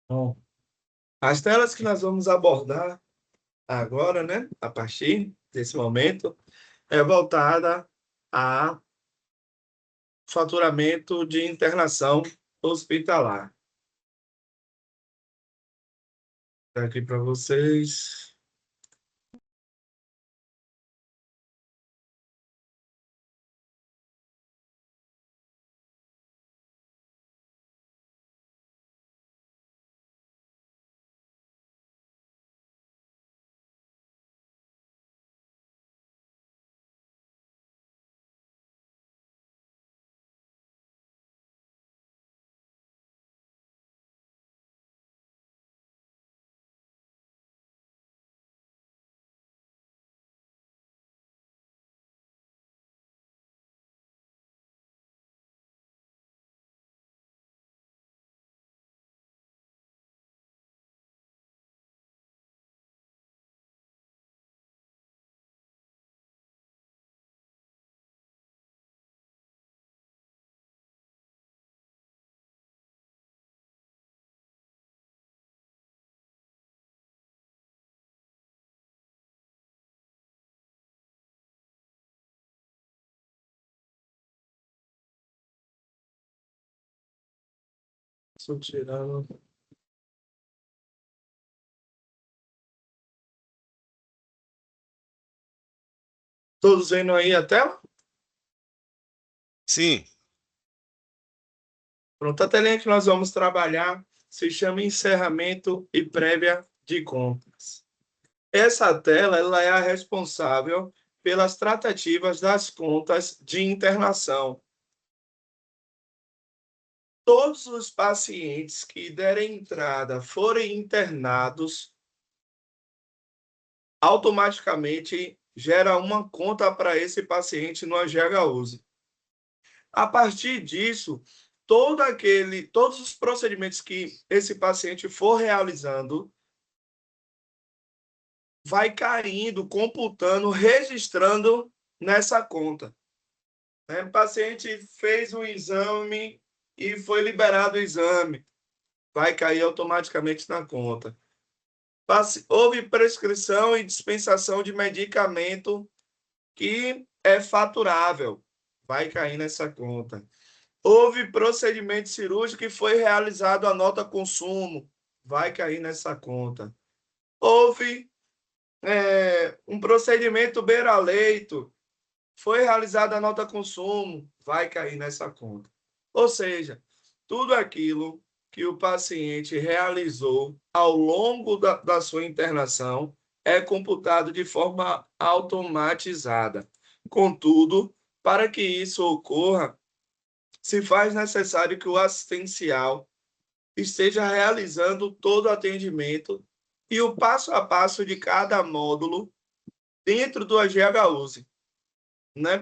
Bom, as telas que nós vamos abordar agora, né, a partir desse momento, é voltada a faturamento de internação hospitalar. Tá aqui para vocês. Só tirando. Todos vendo aí a tela? Sim. Pronto, a telinha que nós vamos trabalhar se chama encerramento e prévia de contas. Essa tela ela é a responsável pelas tratativas das contas de internação. Todos os pacientes que derem entrada forem internados, automaticamente gera uma conta para esse paciente no AGHUSE. A partir disso, todos os procedimentos que esse paciente for realizando, vai caindo, computando, registrando nessa conta. O paciente fez um exame e foi liberado o exame, vai cair automaticamente na conta. Houve prescrição e dispensação de medicamento que é faturável, vai cair nessa conta. Houve procedimento cirúrgico que foi realizado a nota consumo, vai cair nessa conta. Houve um procedimento beira-leito, foi realizada a nota consumo, vai cair nessa conta. Ou seja, tudo aquilo que o paciente realizou ao longo da sua internação é computado de forma automatizada. Contudo, para que isso ocorra, se faz necessário que o assistencial esteja realizando todo o atendimento e o passo a passo de cada módulo dentro do AGHUSE.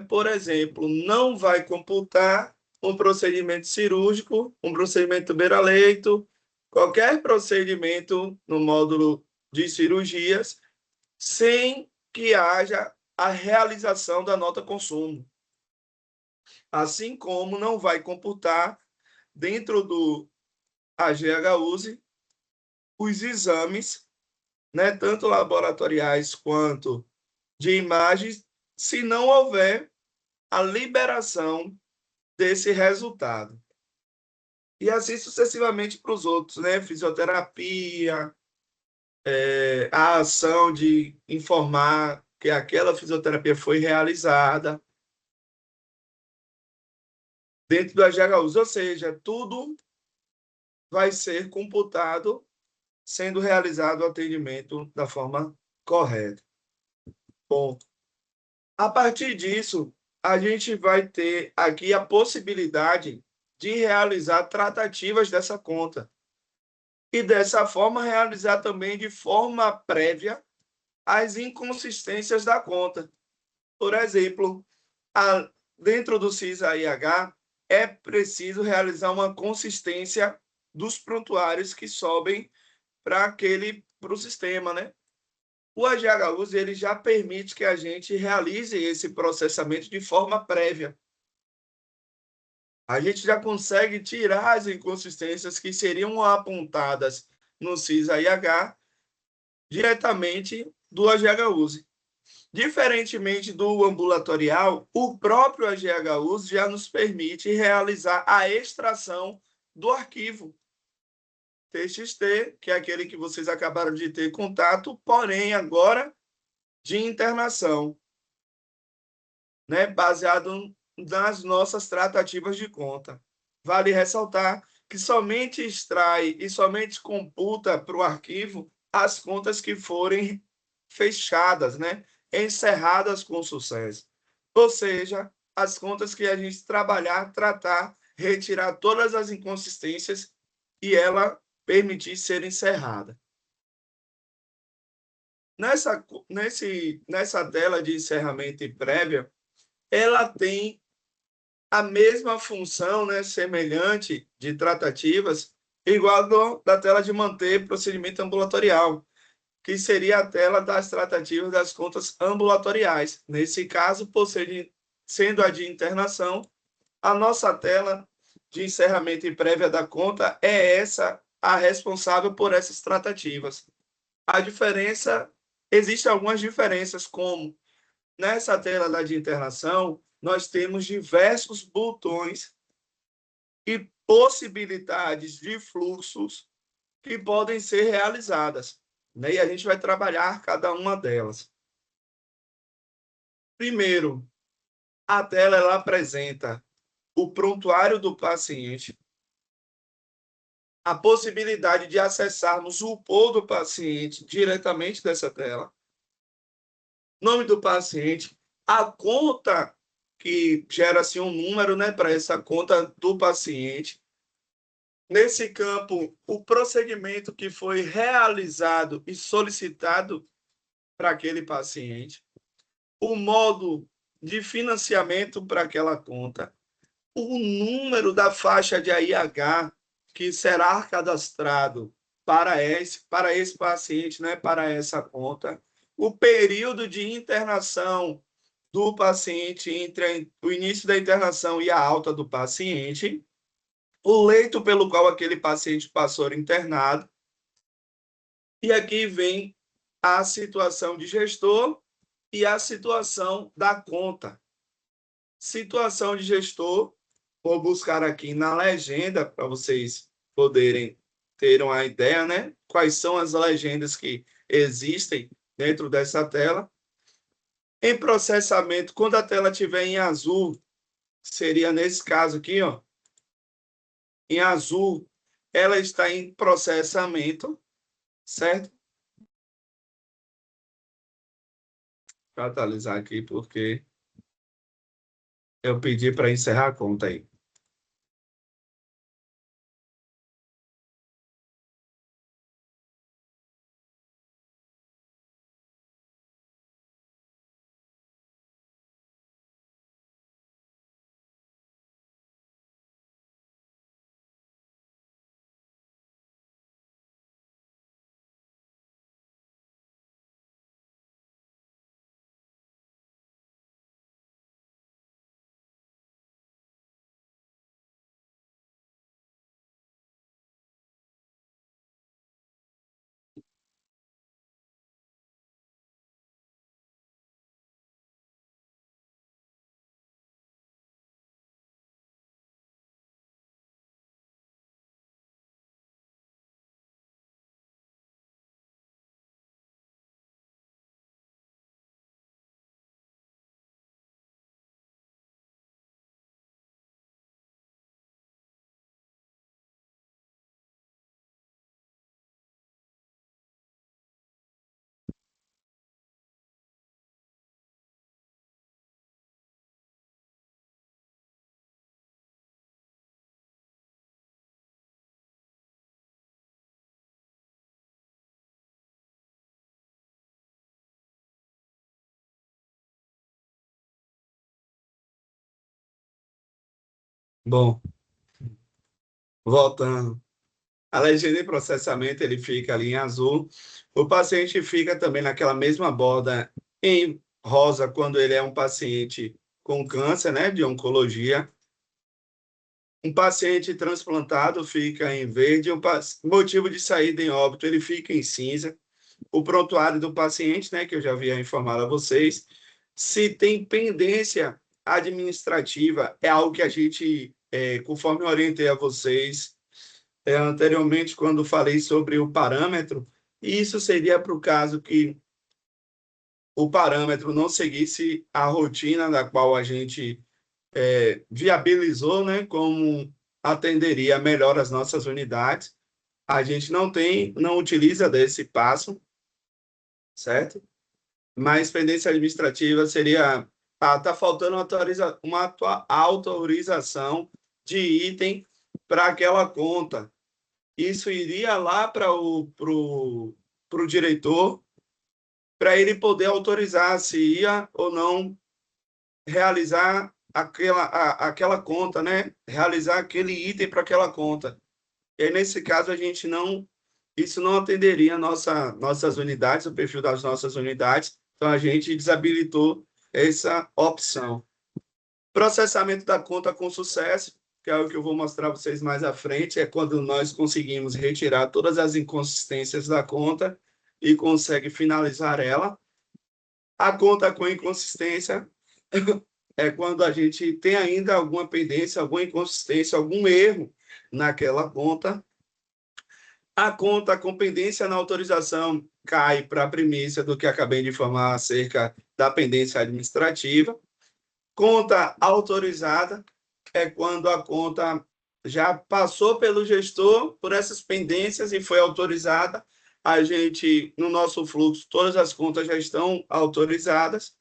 Por exemplo, não vai computar um procedimento cirúrgico, um procedimento beira-leito, qualquer procedimento no módulo de cirurgias, sem que haja a realização da nota consumo. Assim como não vai computar dentro do AGHUSE os exames, tanto laboratoriais quanto de imagens, se não houver a liberação desse resultado. E assim sucessivamente para os outros, Fisioterapia, a ação de informar que aquela fisioterapia foi realizada dentro do AGHUSE, ou seja, tudo vai ser computado sendo realizado o atendimento da forma correta. Bom, a partir disso, a gente vai ter aqui a possibilidade de realizar tratativas dessa conta. E dessa forma realizar também de forma prévia as inconsistências da conta. Por exemplo, dentro do CISA-IH, é preciso realizar uma consistência dos prontuários que sobem para o sistema, O AGHUSE ele já permite que a gente realize esse processamento de forma prévia. A gente já consegue tirar as inconsistências que seriam apontadas no CISA-IH diretamente do AGHUSE. Diferentemente do ambulatorial, o próprio AGHUSE já nos permite realizar a extração do arquivo TXT, que é aquele que vocês acabaram de ter contato, porém agora de internação, né, baseado nas nossas tratativas de conta. Vale ressaltar que somente extrai e somente computa para o arquivo as contas que forem fechadas, né, encerradas com sucesso. Ou seja, as contas que a gente trabalhar, tratar, retirar todas as inconsistências e ela permitir ser encerrada. Nessa tela de encerramento e prévia, ela tem a mesma função, né, semelhante de tratativas, igual da tela de manter procedimento ambulatorial, que seria a tela das tratativas das contas ambulatoriais. Nesse caso, sendo a de internação, a nossa tela de encerramento e prévia da conta é essa a responsável por essas tratativas. A diferença, existem algumas diferenças, como nessa tela da de internação, nós temos diversos botões e possibilidades de fluxos que podem ser realizadas, né? E a gente vai trabalhar cada uma delas. Primeiro, a tela ela apresenta o prontuário do paciente, a possibilidade de acessarmos o POL do paciente diretamente dessa tela, nome do paciente, a conta que gera assim, um número, né, para essa conta do paciente. Nesse campo, o procedimento que foi realizado e solicitado para aquele paciente, o modo de financiamento para aquela conta, o número da faixa de AIH que será cadastrado para esse paciente, né, para essa conta, o período de internação do paciente entre o início da internação e a alta do paciente, o leito pelo qual aquele paciente passou internado, e aqui vem a situação de gestor e a situação da conta. Situação de gestor, vou buscar aqui na legenda para vocês poderem ter uma ideia, né? Quais são as legendas que existem dentro dessa tela. Em processamento, quando a tela estiver em azul, seria nesse caso aqui, ó. Em azul, ela está em processamento, certo? Vou atualizar aqui porque eu pedi para encerrar a conta aí. Bom, voltando. A legenda de processamento ele fica ali em azul. O paciente fica também naquela mesma borda em rosa quando ele é um paciente com câncer, né, de oncologia. Um paciente transplantado fica em verde, o motivo de saída em óbito ele fica em cinza. O prontuário do paciente, né, que eu já havia informado a vocês, se tem pendência administrativa, é algo que a gente, conforme eu orientei a vocês anteriormente, quando falei sobre o parâmetro, isso seria para o caso que o parâmetro não seguisse a rotina da qual a gente viabilizou, né, como atenderia melhor as nossas unidades. A gente não utiliza desse passo, certo? Mas pendência administrativa seria, tá faltando uma autorização de item para aquela conta. Isso iria lá para o diretor, para ele poder autorizar se ia ou não realizar aquela conta, né? Realizar aquele item para aquela conta. E aí, nesse caso, a gente não, isso não atenderia nossas unidades, o perfil das nossas unidades, então a gente desabilitou essa opção. Processamento da conta com sucesso, que é o que eu vou mostrar para vocês mais à frente, é quando nós conseguimos retirar todas as inconsistências da conta e consegue finalizar ela. A conta com inconsistência é quando a gente tem ainda alguma pendência, alguma inconsistência, algum erro naquela conta. A conta com pendência na autorização cai para a primícia do que acabei de informar acerca da pendência administrativa. Conta autorizada é quando a conta já passou pelo gestor por essas pendências e foi autorizada. A gente, no nosso fluxo, todas as contas já estão autorizadas.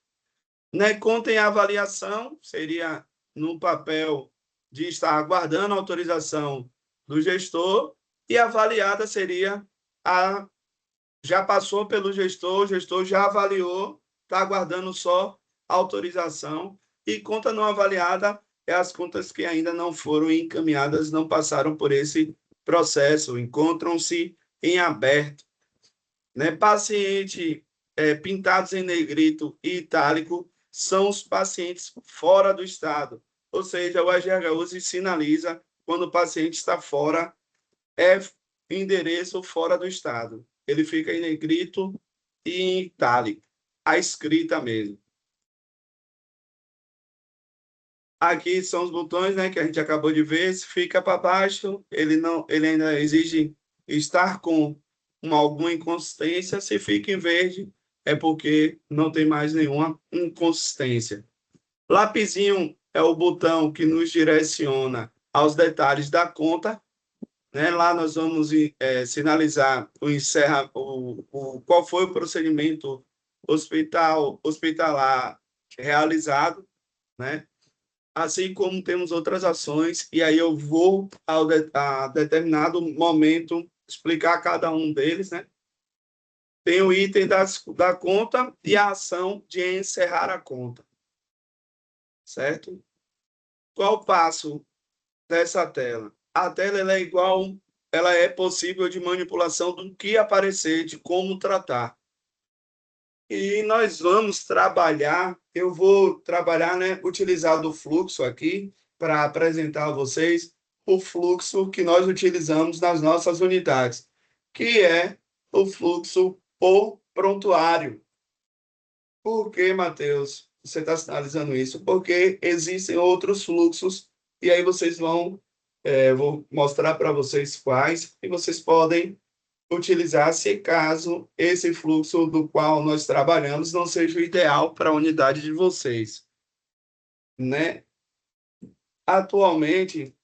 Né? Conta em avaliação, seria no papel de estar aguardando a autorização do gestor, e avaliada seria a já passou pelo gestor, o gestor já avaliou, está aguardando só autorização, e conta não avaliada é as contas que ainda não foram encaminhadas, não passaram por esse processo, encontram-se em aberto. Né? Paciente pintados em negrito e itálico são os pacientes fora do estado, ou seja, o AGHU sinaliza quando o paciente está fora, é endereço fora do estado. Ele fica em negrito e em itálico, a escrita mesmo. Aqui são os botões, né, que a gente acabou de ver. Se fica para baixo, ele ainda exige estar com alguma inconsistência. Se fica em verde, é porque não tem mais nenhuma inconsistência. Lapisinho é o botão que nos direciona aos detalhes da conta. Né? Lá nós vamos sinalizar qual foi o procedimento hospitalar realizado, né? Assim como temos outras ações, e aí eu vou a determinado momento explicar cada um deles, né? Tem o item da conta e a ação de encerrar a conta, certo? Qual o passo dessa tela? A tela ela é igual, ela é possível de manipulação do que aparecer, de como tratar. E nós vamos trabalhar, eu vou trabalhar, né, utilizar do fluxo aqui para apresentar a vocês o fluxo que nós utilizamos nas nossas unidades, que é o fluxo por prontuário. Por que, Matheus, você está sinalizando isso? Porque existem outros fluxos e aí vocês vou mostrar para vocês quais e vocês podem utilizar se caso esse fluxo do qual nós trabalhamos não seja o ideal para a unidade de vocês, né? Atualmente,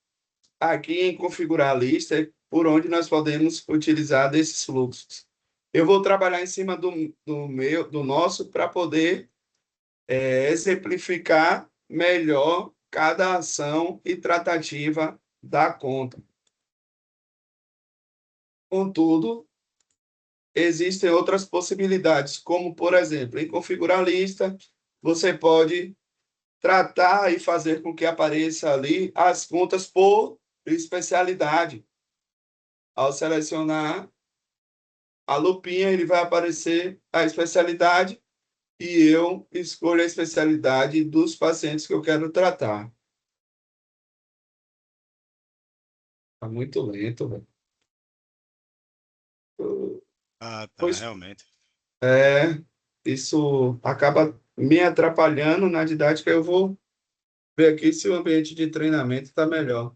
aqui em configurar a lista é por onde nós podemos utilizar desses fluxos. Eu vou trabalhar em cima do nosso para poder exemplificar melhor cada ação e tratativa da conta. Contudo, existem outras possibilidades, como, por exemplo, em configurar a lista, você pode tratar e fazer com que apareça ali as contas por especialidade. Ao selecionar a lupinha, ele vai aparecer a especialidade e eu escolho a especialidade dos pacientes que eu quero tratar. Tá muito lento, velho. Ah, tá, Pois realmente. é, isso acaba me atrapalhando na didática. Eu vou ver aqui se o ambiente de treinamento está melhor.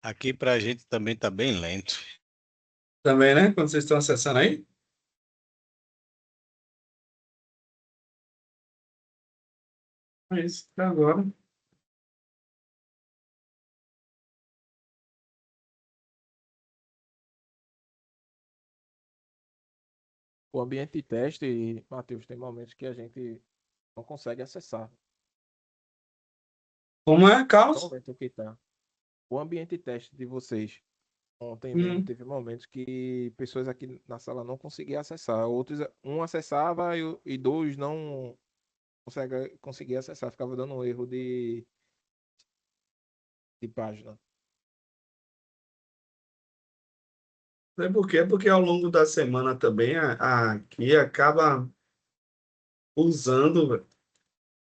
Aqui para a gente também tá bem lento. Também, né? Quando vocês estão acessando aí? É isso, até agora. O ambiente de teste, Matheus, tem momentos que a gente não consegue acessar. Como é, Tão Carlos? lento que tá. O ambiente de teste de vocês, ontem mesmo, Hum, teve momentos que pessoas aqui na sala não conseguiam acessar. Outros, um acessava e dois não conseguia acessar. Ficava dando um erro de página. Sei por quê? Porque ao longo da semana também aqui acaba usando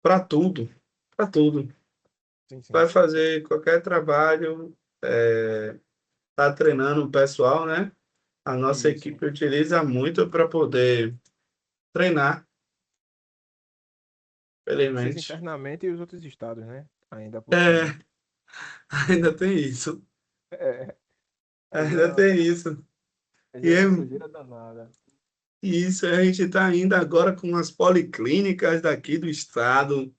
para tudo, para tudo. Sim, sim. Vai fazer qualquer trabalho, tá treinando o pessoal, né? A nossa Isso. equipe utiliza muito para poder treinar, Vocês felizmente. internamente e os outros estados, né? Ainda por cima. É, ainda tem isso. É, aí Ainda tem isso. E gera é uma sujeira danada. isso, a gente está ainda agora com as policlínicas daqui do estado.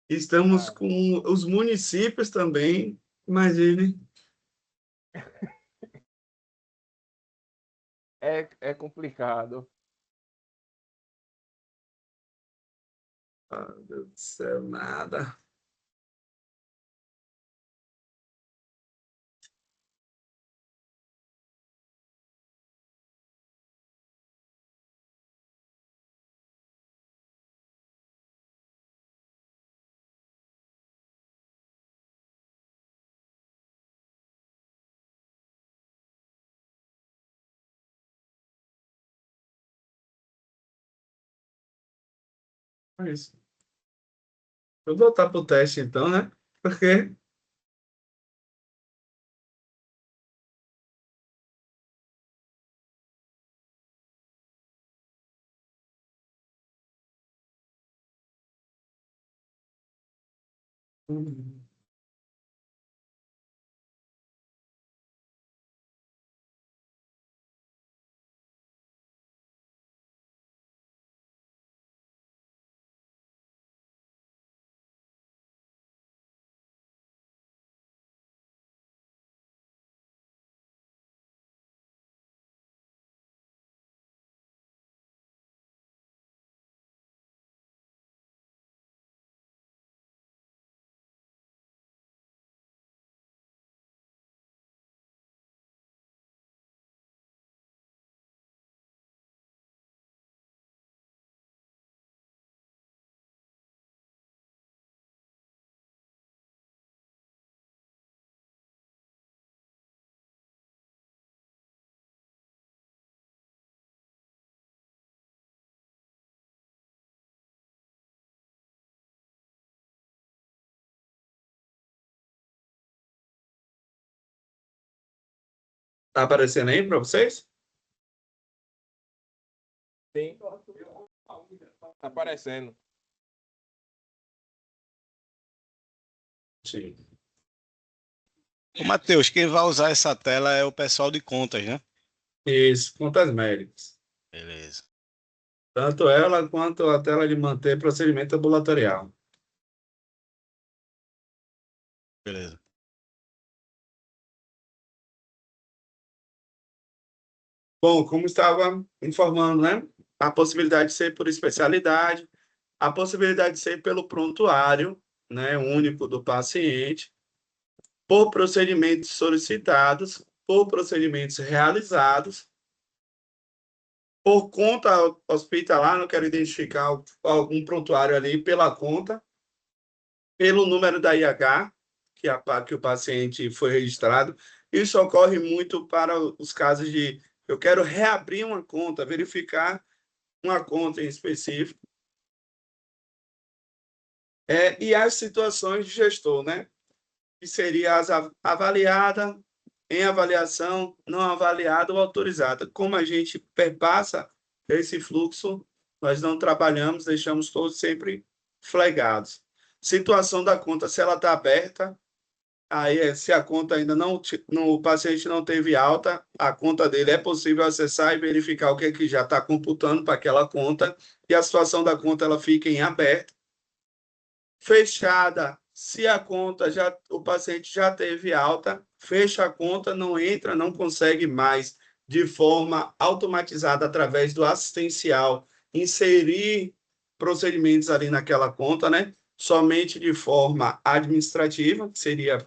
Estamos Ah, com os municípios também. Imagine. é complicado. Ah, meu Deus do céu, nada. É isso. Vou voltar para o teste então, né? Porque Tá aparecendo aí para vocês? Tem. Tá aparecendo. Sim. Ô, Matheus, quem vai usar essa tela é o pessoal de contas, né? Isso, contas médicas. Beleza. Tanto ela quanto a tela de manter procedimento ambulatorial. Beleza. Bom, como estava informando, né? A possibilidade de ser por especialidade, a possibilidade de ser pelo prontuário, né, único do paciente, por procedimentos solicitados, por procedimentos realizados, por conta hospitalar, não quero identificar algum prontuário ali pela conta, pelo número da IH, que o paciente foi registrado. Isso ocorre muito para os casos de eu quero reabrir uma conta, verificar uma conta em específico. E as situações de gestor, né? Que seria as avaliada, em avaliação, não avaliada ou autorizada. Como a gente perpassa esse fluxo, nós não trabalhamos, deixamos todos sempre flagrados. Situação da conta, se ela está aberta, aí se a conta ainda o paciente não teve alta, a conta dele é possível acessar e verificar o que é que já está computando para aquela conta, e a situação da conta ela fica em aberto. Fechada, se a conta o paciente já teve alta, fecha a conta, não entra, não consegue mais de forma automatizada através do assistencial inserir procedimentos ali naquela conta, né? Somente de forma administrativa, que seria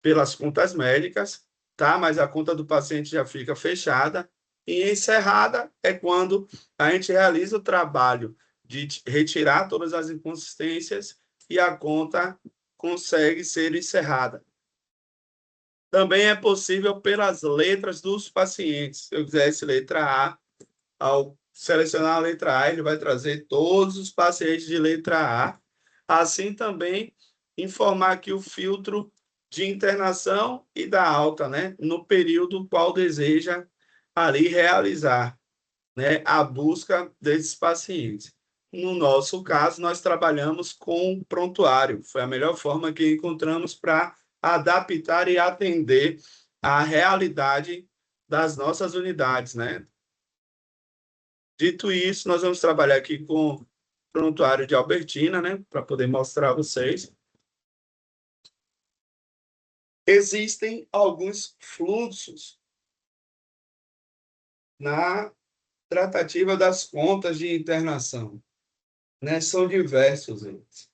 pelas contas médicas, tá? Mas a conta do paciente já fica fechada. E encerrada é quando a gente realiza o trabalho de retirar todas as inconsistências e a conta consegue ser encerrada. Também é possível pelas letras dos pacientes. Se eu quisesse letra A, ao selecionar a letra A, ele vai trazer todos os pacientes de letra A. Assim também informar aqui o filtro de internação e da alta, né? No período qual deseja ali realizar, né? A busca desses pacientes. No nosso caso, nós trabalhamos com prontuário. Foi a melhor forma que encontramos para adaptar e atender à realidade das nossas unidades, né? Dito isso, nós vamos trabalhar aqui com o prontuário de Albertina, né, para poder mostrar a vocês. Existem alguns fluxos na tratativa das contas de internação, né? São diversos eles.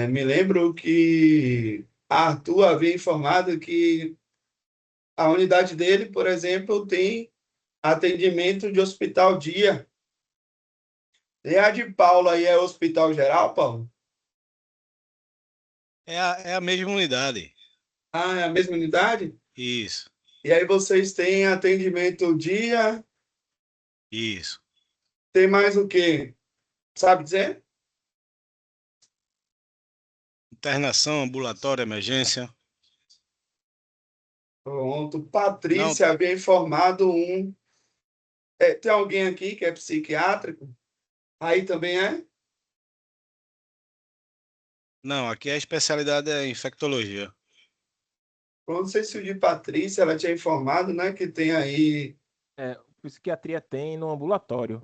Me lembro que Arthur havia informado que a unidade dele, por exemplo, tem atendimento de hospital dia. E a de Paulo aí é hospital geral, Paulo? É a mesma unidade. Ah, é a mesma unidade? Isso, E aí vocês têm atendimento dia, isso. tem mais o quê? Sabe dizer? Internação, ambulatório, emergência. Pronto. Não, Patrícia havia informado um. Tem alguém aqui que é psiquiátrico? Aí também é? não, aqui a especialidade é infectologia. Eu não sei se o de Patrícia ela tinha informado, né? Que tem aí. Psiquiatria tem no ambulatório.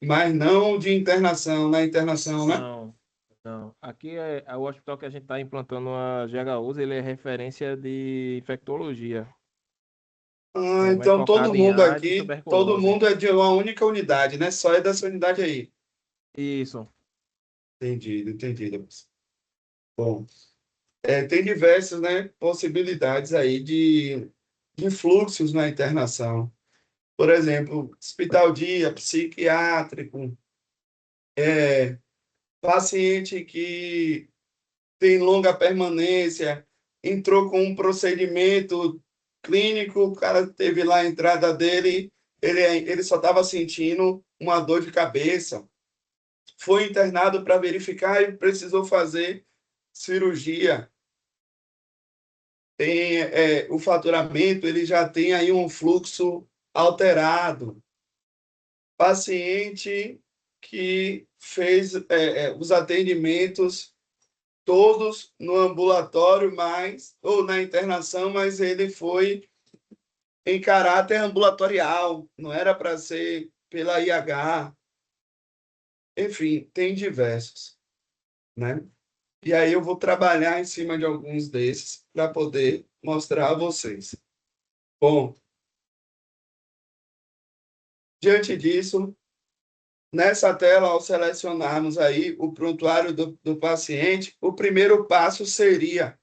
Mas não de internação, na internação, né? Não, não. Aqui é o hospital que a gente está implantando a GHUS, ele é referência de infectologia. É mais Então todo focado em mundo AIDS e aqui, todo tuberculose. mundo é de uma única unidade, né? Só é dessa unidade aí. Isso. Entendido, entendido. Bom. Tem diversas, né, possibilidades aí de fluxos na internação. Por exemplo, hospital dia, psiquiátrico, paciente que tem longa permanência, entrou com um procedimento clínico, o cara teve lá a entrada dele, ele só estava sentindo uma dor de cabeça, foi internado para verificar e precisou fazer cirurgia. o faturamento, ele já tem aí um fluxo alterado. Paciente que fez os atendimentos todos no ambulatório, ou na internação, mas ele foi em caráter ambulatorial, não era para ser pela IH. Enfim, tem diversos, né? E aí eu vou trabalhar em cima de alguns desses para poder mostrar a vocês. Bom, diante disso, nessa tela, ao selecionarmos aí o prontuário do paciente, o primeiro passo seria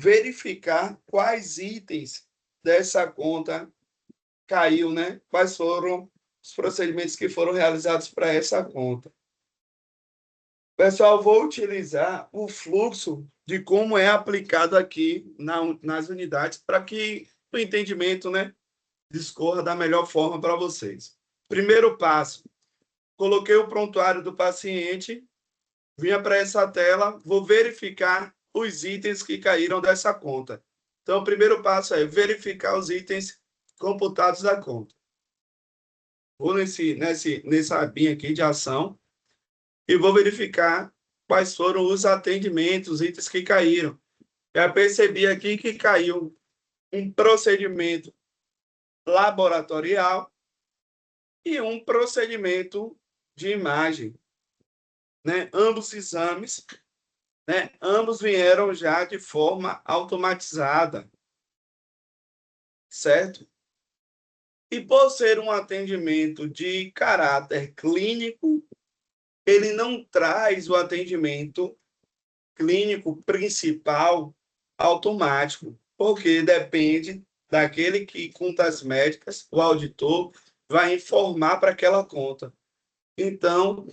verificar quais itens dessa conta caiu, né? Quais foram os procedimentos que foram realizados para essa conta. Pessoal, vou utilizar o fluxo de como é aplicado aqui nas unidades para que o entendimento, né, discorra da melhor forma para vocês. Primeiro passo, coloquei o prontuário do paciente, vinha para essa tela, vou verificar os itens que caíram dessa conta. Então, o primeiro passo é verificar os itens computados da conta. Vou nessa abinha aqui de ação e vou verificar quais foram os atendimentos, os itens que caíram. Já percebi aqui que caiu um procedimento laboratorial e um procedimento de imagem, né? Ambos exames, né? Ambos vieram já de forma automatizada, certo? E por ser um atendimento de caráter clínico, ele não traz o atendimento clínico principal automático, porque depende daquele que, contas médicas, o auditor vai informar para aquela conta. Então,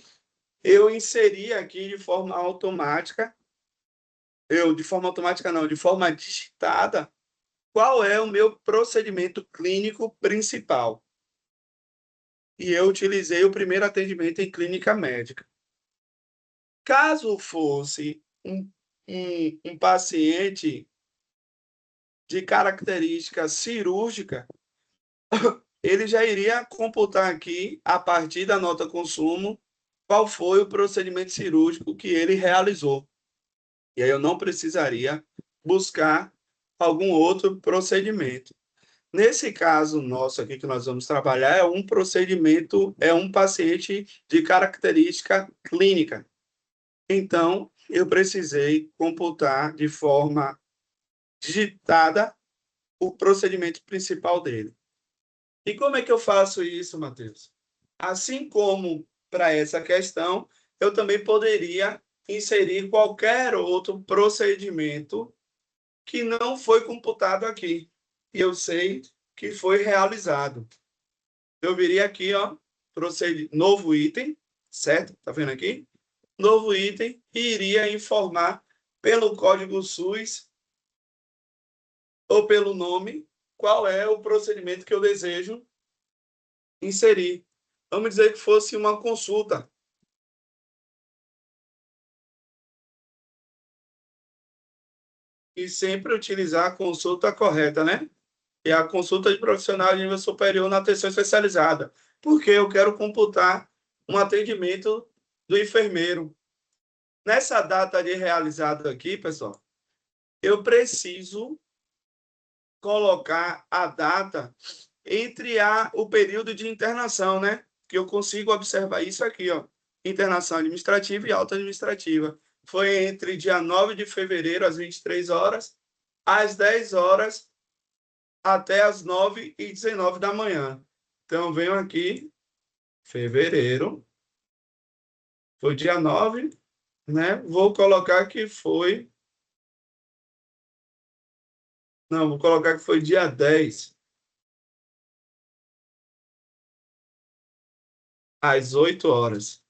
eu inseri aqui de forma automática, de forma digitada, qual é o meu procedimento clínico principal. E eu utilizei o primeiro atendimento em clínica médica. Caso fosse um paciente de característica cirúrgica, ele já iria computar aqui, a partir da nota consumo, qual foi o procedimento cirúrgico que ele realizou. E aí eu não precisaria buscar algum outro procedimento. Nesse caso nosso aqui que nós vamos trabalhar, é um paciente de característica clínica. Então, eu precisei computar de forma digitada o procedimento principal dele. E como é que eu faço isso, Matheus? Assim como para essa questão, eu também poderia inserir qualquer outro procedimento que não foi computado aqui. E eu sei que foi realizado. Eu viria aqui, ó, novo item, certo? Tá vendo aqui? Novo item e iria informar pelo código SUS ou pelo nome qual é o procedimento que eu desejo inserir. Vamos dizer que fosse uma consulta. E sempre utilizar a consulta correta, né? E a consulta de profissional de nível superior na atenção especializada. Porque eu quero computar um atendimento do enfermeiro. Nessa data de realizado aqui, pessoal, eu preciso colocar a data entre o período de internação, né? Que eu consigo observar isso aqui, ó. Internação administrativa e alta administrativa. Foi entre dia 9 de fevereiro, às 23 horas, às 10 horas, até às 9h19 da manhã. Então, venho aqui, fevereiro, foi dia 9, né? Vou colocar que foi... Não, vou colocar que foi dia 10, às 8 horas.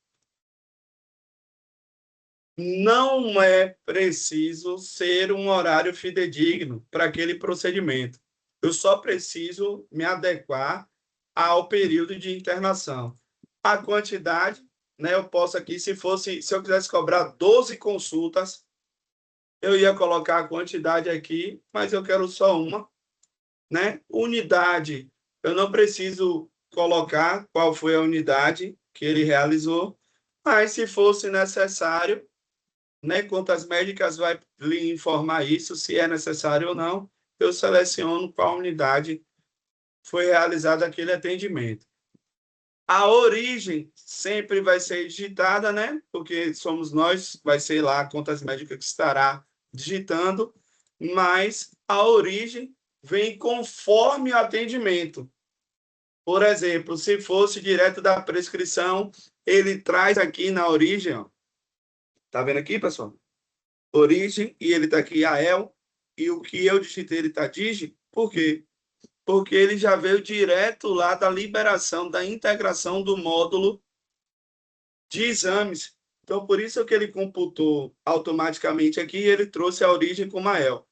Não é preciso ser um horário fidedigno para aquele procedimento. Eu só preciso me adequar ao período de internação. A quantidade, né, eu posso aqui, se eu quisesse cobrar 12 consultas, Eu ia colocar a quantidade aqui, mas eu quero só uma, né? Unidade, eu não preciso colocar qual foi a unidade que ele realizou, mas se fosse necessário, né, contas médicas vai lhe informar isso, se é necessário ou não, eu seleciono qual unidade foi realizado aquele atendimento. A origem sempre vai ser digitada, né? Porque somos nós, vai ser lá a contas médicas que estará digitando, mas a origem vem conforme o atendimento. Por exemplo, se fosse direto da prescrição, ele traz aqui na origem, ó. Tá vendo aqui, pessoal? Origem, e ele tá aqui AEL, e o que eu digitei, ele tá DIGI. Por quê? Porque ele já veio direto lá da liberação, da integração do módulo de exames. Então, por isso que ele computou automaticamente aqui e ele trouxe a origem como AEL.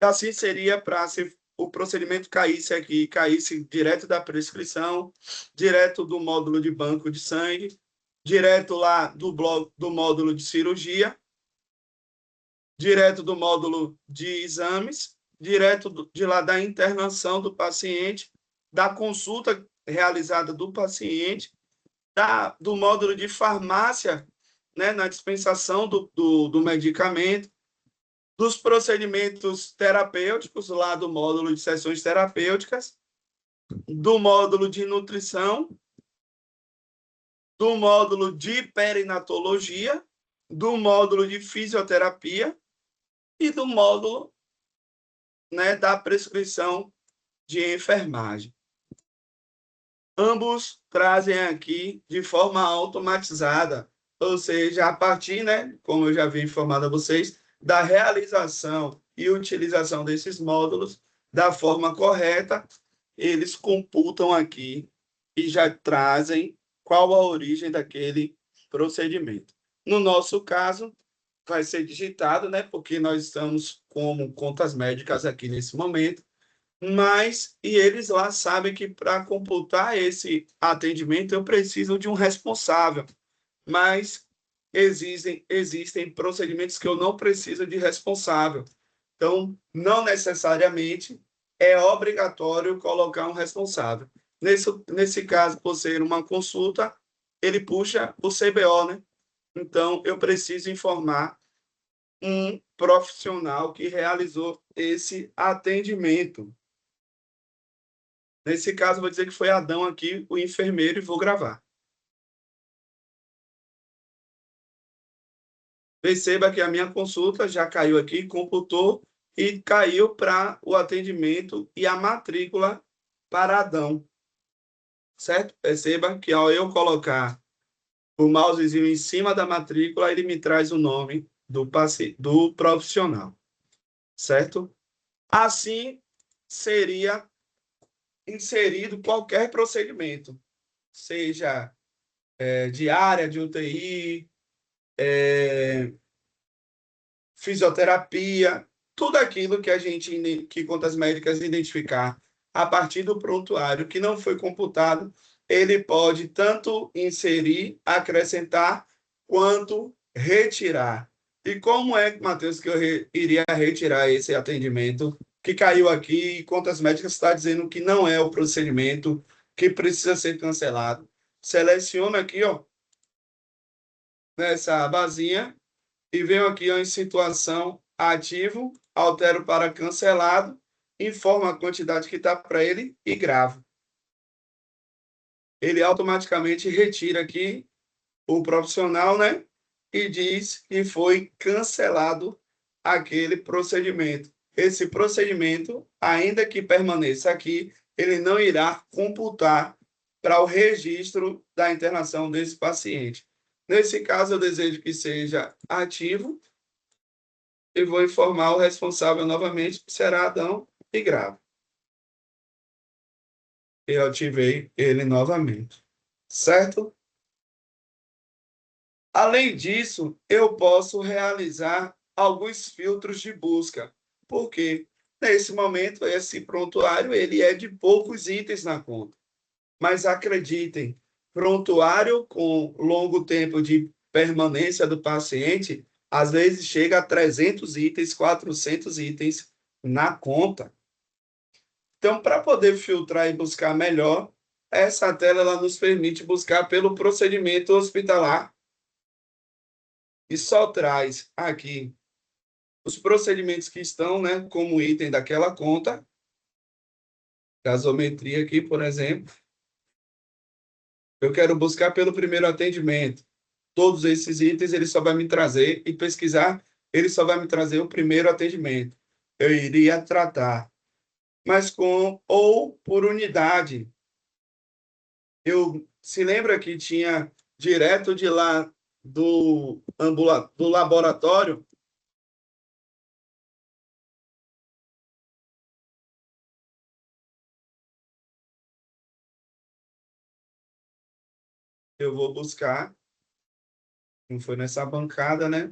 Assim seria para se o procedimento caísse aqui, caísse direto da prescrição, direto do módulo de banco de sangue, direto lá do bloco do módulo de cirurgia, direto do módulo de exames, direto de lá da internação do paciente, da consulta realizada do paciente, do módulo de farmácia, né, na dispensação do medicamento, dos procedimentos terapêuticos, lá do módulo de sessões terapêuticas, do módulo de nutrição, do módulo de perinatologia, do módulo de fisioterapia e do módulo, né, da prescrição de enfermagem. Ambos trazem aqui de forma automatizada, ou seja, a partir, né, como eu já havia informado a vocês, da realização e utilização desses módulos da forma correta, eles computam aqui e já trazem qual a origem daquele procedimento. No nosso caso, vai ser digitado, né, porque nós estamos como contas médicas aqui nesse momento, mas e eles lá sabem que para computar esse atendimento eu preciso de um responsável, mas existem procedimentos que eu não preciso de responsável. Então, não necessariamente é obrigatório colocar um responsável. Nesse caso, por ser uma consulta, ele puxa o CBO, né? Então, eu preciso informar um profissional que realizou esse atendimento. Nesse caso, vou dizer que foi Adão aqui, o enfermeiro, e vou gravar. Perceba que a minha consulta já caiu aqui, computou e caiu para o atendimento e a matrícula para Adão. Certo? Perceba que ao eu colocar o mousezinho em cima da matrícula, ele me traz o nome do profissional. Certo? Assim seria inserido qualquer procedimento, seja de área de UTI, fisioterapia, tudo aquilo que que contas médicas identificar a partir do prontuário que não foi computado, ele pode tanto inserir, acrescentar, quanto retirar. E como é, Matheus, que eu iria retirar esse atendimento que caiu aqui e contas médicas está dizendo que não é o procedimento que precisa ser cancelado? Seleciona aqui, ó, nessa abazinha, e venho aqui ó, em situação ativo, altero para cancelado, informo a quantidade que está para ele e gravo. Ele automaticamente retira aqui o profissional, né? E diz que foi cancelado aquele procedimento. Esse procedimento, ainda que permaneça aqui, ele não irá computar para o registro da internação desse paciente. Nesse caso, eu desejo que seja ativo e vou informar o responsável novamente, que será Adão, e gravo. Eu ativei ele novamente. Certo? Além disso, eu posso realizar alguns filtros de busca, porque nesse momento esse prontuário ele é de poucos itens na conta. Mas acreditem, prontuário com longo tempo de permanência do paciente, Às vezes chega a 300 itens, 400 itens na conta. Então, para poder filtrar e buscar melhor, essa tela ela nos permite buscar pelo procedimento hospitalar e só traz aqui os procedimentos que estão, né, como item daquela conta. Gasometria aqui, por exemplo. Eu quero buscar pelo primeiro atendimento. Todos esses itens ele só vai me trazer e pesquisar, ele só vai me trazer o primeiro atendimento. Eu iria tratar, mas com ou por unidade. Eu se lembra que tinha direto de lá do laboratório. Eu vou buscar, não foi nessa bancada, né?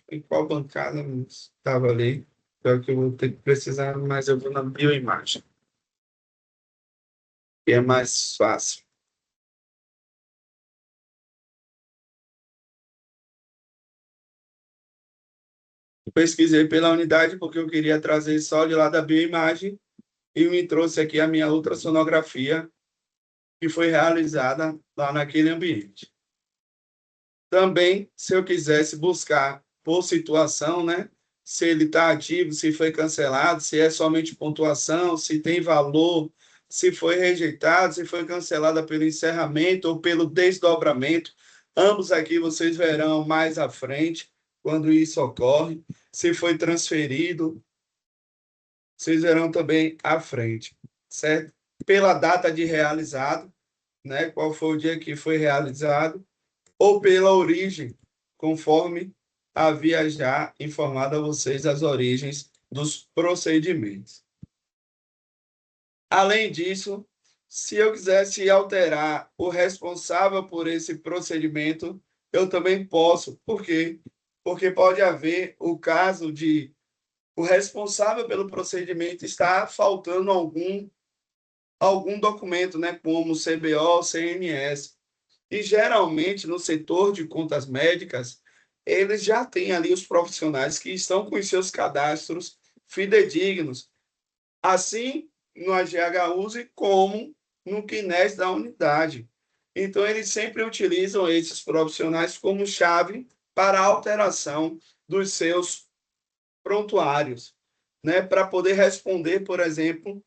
Em qual bancada estava ali? Pior que eu vou ter que precisar, mas eu vou na bioimagem, que é mais fácil. Pesquisei pela unidade porque eu queria trazer só de lá da bioimagem e me trouxe aqui a minha ultrassonografia que foi realizada lá naquele ambiente. Também, se eu quisesse buscar por situação, né? Se ele está ativo, se foi cancelado, se é somente pontuação, se tem valor, se foi rejeitado, se foi cancelada pelo encerramento ou pelo desdobramento. Ambos aqui vocês verão mais à frente, quando isso ocorre. Se foi transferido, vocês verão também à frente, certo? Pela data de realizado, né? Qual foi o dia que foi realizado, ou pela origem, conforme havia já informado a vocês as origens dos procedimentos. Além disso, se eu quisesse alterar o responsável por esse procedimento, eu também posso. Por quê? Porque pode haver o caso de o responsável pelo procedimento estar faltando algum documento, né, como CBO, CNS. E geralmente no setor de contas médicas, eles já têm ali os profissionais que estão com os seus cadastros fidedignos, assim no AGHUSE como no QNES da unidade. Então, eles sempre utilizam esses profissionais como chave para a alteração dos seus prontuários, né, para poder responder, por exemplo,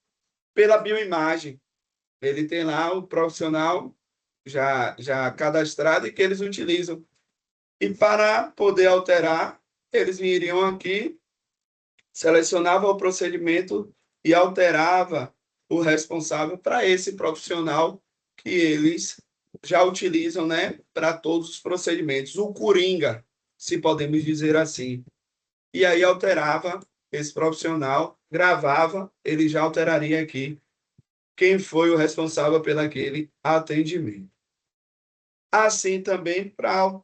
pela bioimagem. Ele tem lá o profissional já cadastrado e que eles utilizam. E para poder alterar, eles viriam aqui, selecionavam o procedimento e alterava o responsável para esse profissional que eles já utilizam, né, para todos os procedimentos. O coringa, se podemos dizer assim. E aí alterava esse profissional, gravava, ele já alteraria aqui quem foi o responsável pelaquele atendimento. Assim também para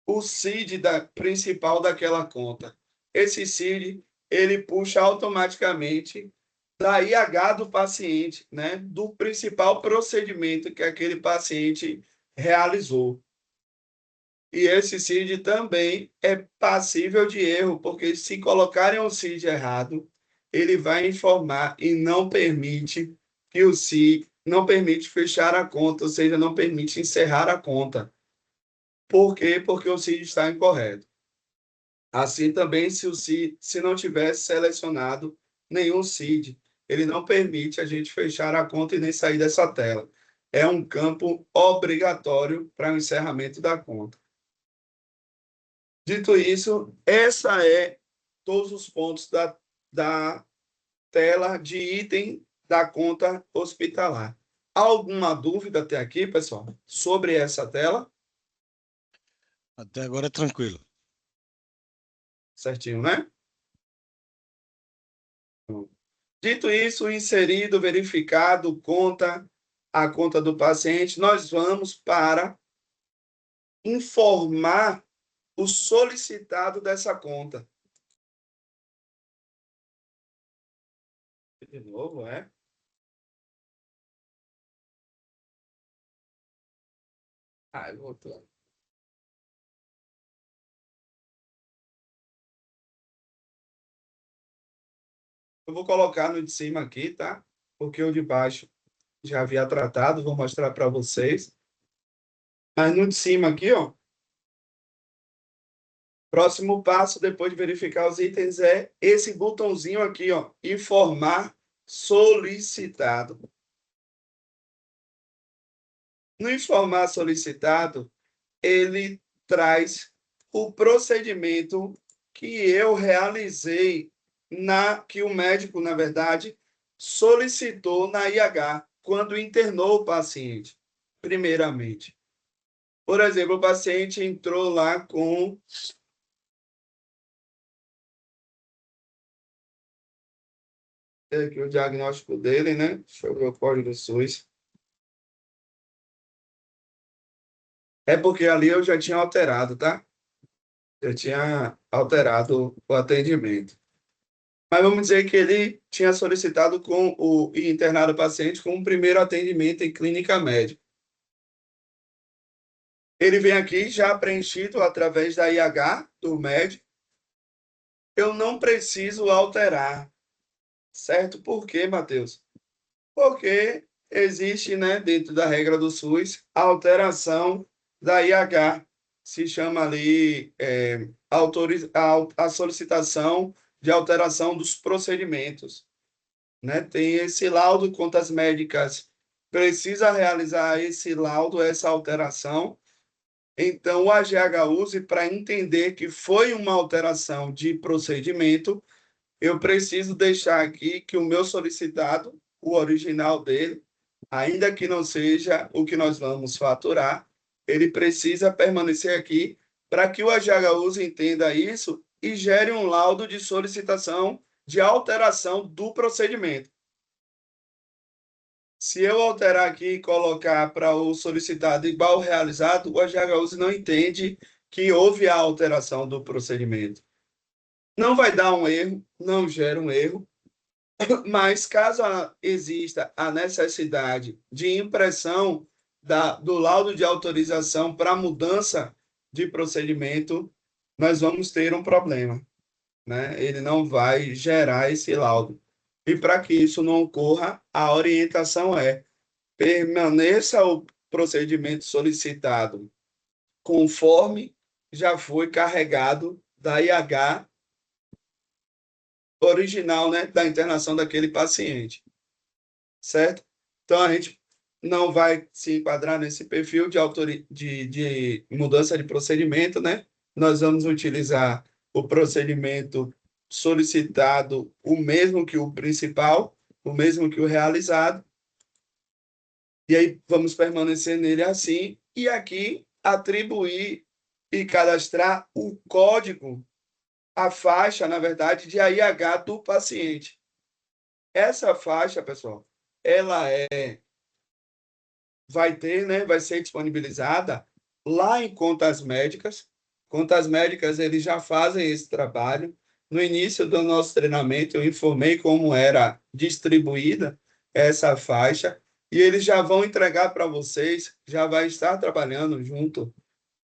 o CID principal daquela conta. Esse CID, ele puxa automaticamente da IH do paciente, né, do principal procedimento que aquele paciente realizou. E esse CID também é passível de erro, porque se colocarem o CID errado, ele vai informar e não permite que o CID não permite fechar a conta, ou seja, não permite encerrar a conta. Por quê? Porque o CID está incorreto. Assim também, se não tivesse selecionado nenhum CID, ele não permite a gente fechar a conta e nem sair dessa tela. É um campo obrigatório para o encerramento da conta. Dito isso, essa é todos os pontos da tela de item da conta hospitalar. Alguma dúvida até aqui, pessoal, sobre essa tela? Até agora é tranquilo. Certinho, né? Dito isso, inserido, verificado, a conta do paciente, nós vamos para informar o solicitado dessa conta. De novo, é? Ah, voltou. Eu vou colocar no de cima aqui, tá? Porque o de baixo já havia tratado, vou mostrar para vocês. Mas no de cima aqui, ó, próximo passo, depois de verificar os itens, é esse botãozinho aqui, ó, informar solicitado. No informar solicitado, ele traz o procedimento que eu realizei que o médico, na verdade, solicitou na IH, quando internou o paciente, primeiramente. Por exemplo, o paciente entrou lá com aqui o diagnóstico dele, né? Deixa eu ver o código do SUS. É porque ali eu já tinha alterado, tá? Eu tinha alterado o atendimento. Mas vamos dizer que ele tinha solicitado e internado o paciente com o primeiro atendimento em clínica médica. Ele vem aqui já preenchido através da IH do médico. Eu não preciso alterar, certo? Por quê, Matheus? Porque existe, né, dentro da regra do SUS, a alteração da IH. Se chama ali a solicitação de alteração dos procedimentos, né? Tem esse laudo, contas médicas precisa realizar esse laudo, essa alteração. Então, o AGH-USE, para entender que foi uma alteração de procedimento, eu preciso deixar aqui que o meu solicitado, o original dele, ainda que não seja o que nós vamos faturar, ele precisa permanecer aqui para que o AGH-USE entenda isso e gere um laudo de solicitação de alteração do procedimento. Se eu alterar aqui e colocar para o solicitado igual ao realizado, o AGH-USE não entende que houve a alteração do procedimento. Não vai dar um erro, não gera um erro, mas caso exista a necessidade de impressão do laudo de autorização para mudança de procedimento, nós vamos ter um problema, né? Ele não vai gerar esse laudo. E para que isso não ocorra, a orientação é: permaneça o procedimento solicitado conforme já foi carregado da IH original, né, da internação daquele paciente, certo? Então, a gente não vai se enquadrar nesse perfil de mudança de procedimento, né? Nós vamos utilizar o procedimento solicitado, o mesmo que o principal, o mesmo que o realizado, e aí vamos permanecer nele assim, e aqui atribuir e cadastrar o código, a faixa, na verdade, de AIH do paciente. Essa faixa, pessoal, ela vai ter, né, vai ser disponibilizada lá em contas médicas. Contas médicas, eles já fazem esse trabalho. No início do nosso treinamento, eu informei como era distribuída essa faixa e eles já vão entregar para vocês, já vai estar trabalhando junto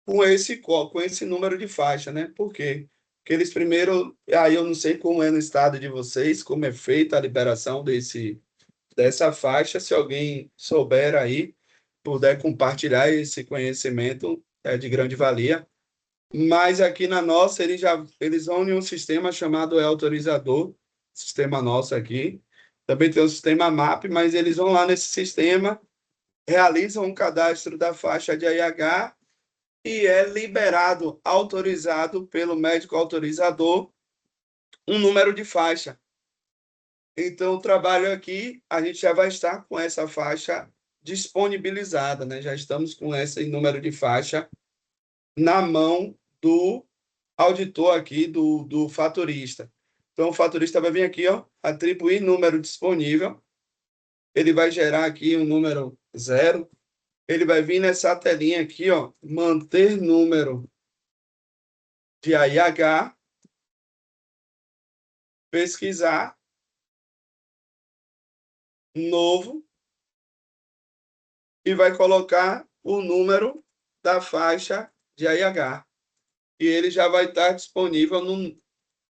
com esse número de faixa, né? Por quê? Porque eles primeiro, aí eu não sei como é no estado de vocês, como é feita a liberação dessa faixa, se alguém souber aí, puder compartilhar esse conhecimento, é de grande valia. Mas aqui na nossa, eles vão em um sistema chamado autorizador, sistema nosso aqui. Também tem o sistema MAP, mas eles vão lá nesse sistema, realizam um cadastro da faixa de AIH e é liberado, autorizado pelo médico autorizador, um número de faixa. Então, o trabalho aqui, a gente já vai estar com essa faixa disponibilizada, né? Já estamos com esse número de faixa na mão do auditor aqui, do faturista. Então, o faturista vai vir aqui, ó, atribuir número disponível, ele vai gerar aqui um número 0, ele vai vir nessa telinha aqui, ó, manter número de AIH, pesquisar, novo, e vai colocar o número da faixa de AIH. E ele já vai estar disponível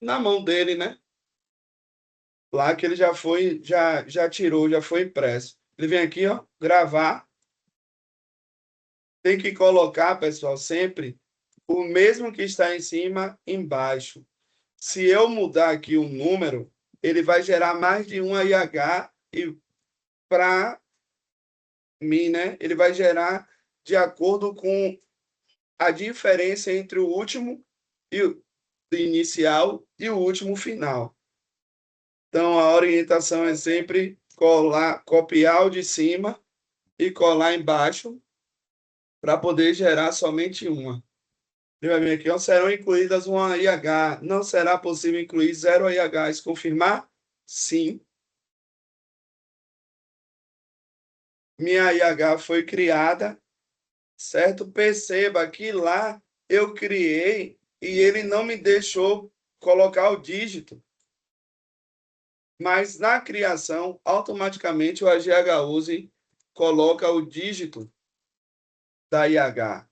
na mão dele, né? lá que ele já foi, já tirou, já foi impresso. Ele vem aqui, ó, gravar. Tem que colocar, pessoal, sempre o mesmo que está em cima, embaixo. Se eu mudar aqui o número, ele vai gerar mais de um IH e para mim, né? Ele vai gerar de acordo com a diferença entre o último e o inicial e o último final. Então, a orientação é sempre colar, copiar o de cima e colar embaixo para poder gerar somente uma. Ele vai vir aqui, ó, serão incluídas uma IH. Não será possível incluir 0 IHs. Confirmar? Sim. Minha IH foi criada, certo? Perceba que lá eu criei e ele não me deixou colocar o dígito. Mas na criação, automaticamente o AGHUSE coloca o dígito da IH.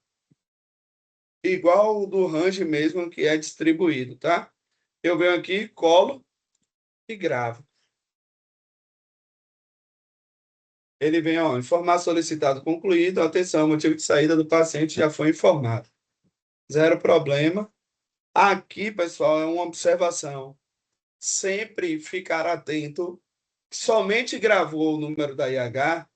Igual o do range mesmo que é distribuído, tá? Eu venho aqui, colo e gravo. Ele vem, ó, informar solicitado concluído. Atenção, motivo de saída do paciente já foi informado. Zero problema. Aqui, pessoal, é uma observação. Sempre ficar atento. Somente gravou o número da IH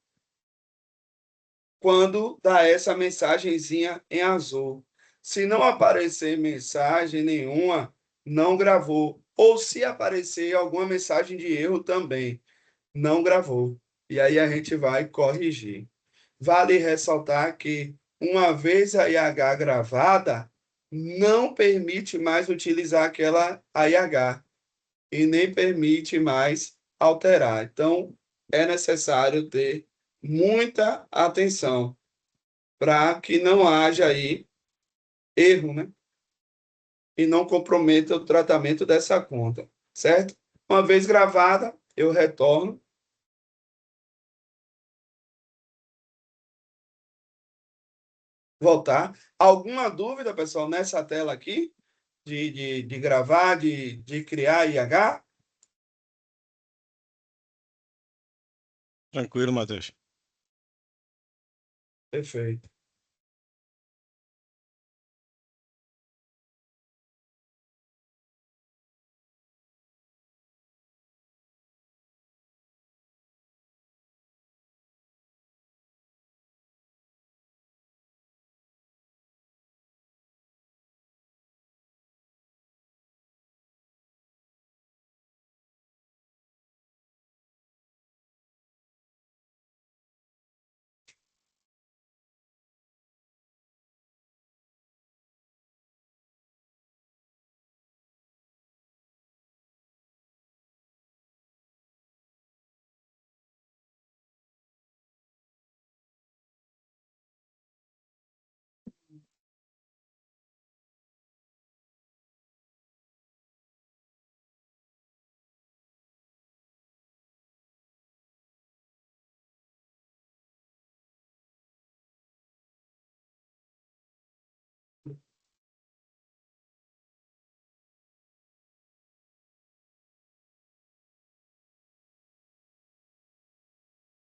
quando dá essa mensagenzinha em azul. Se não aparecer mensagem nenhuma, não gravou. Ou se aparecer alguma mensagem de erro também, não gravou. E aí a gente vai corrigir. Vale ressaltar que, uma vez a IH gravada, não permite mais utilizar aquela IH e nem permite mais alterar. Então, é necessário ter muita atenção para que não haja aí erro, né? E não comprometa o tratamento dessa conta, certo? Uma vez gravada, eu retorno. Voltar. Alguma dúvida, pessoal, nessa tela aqui? De gravar, de criar IH? Tranquilo, Matheus. Perfeito.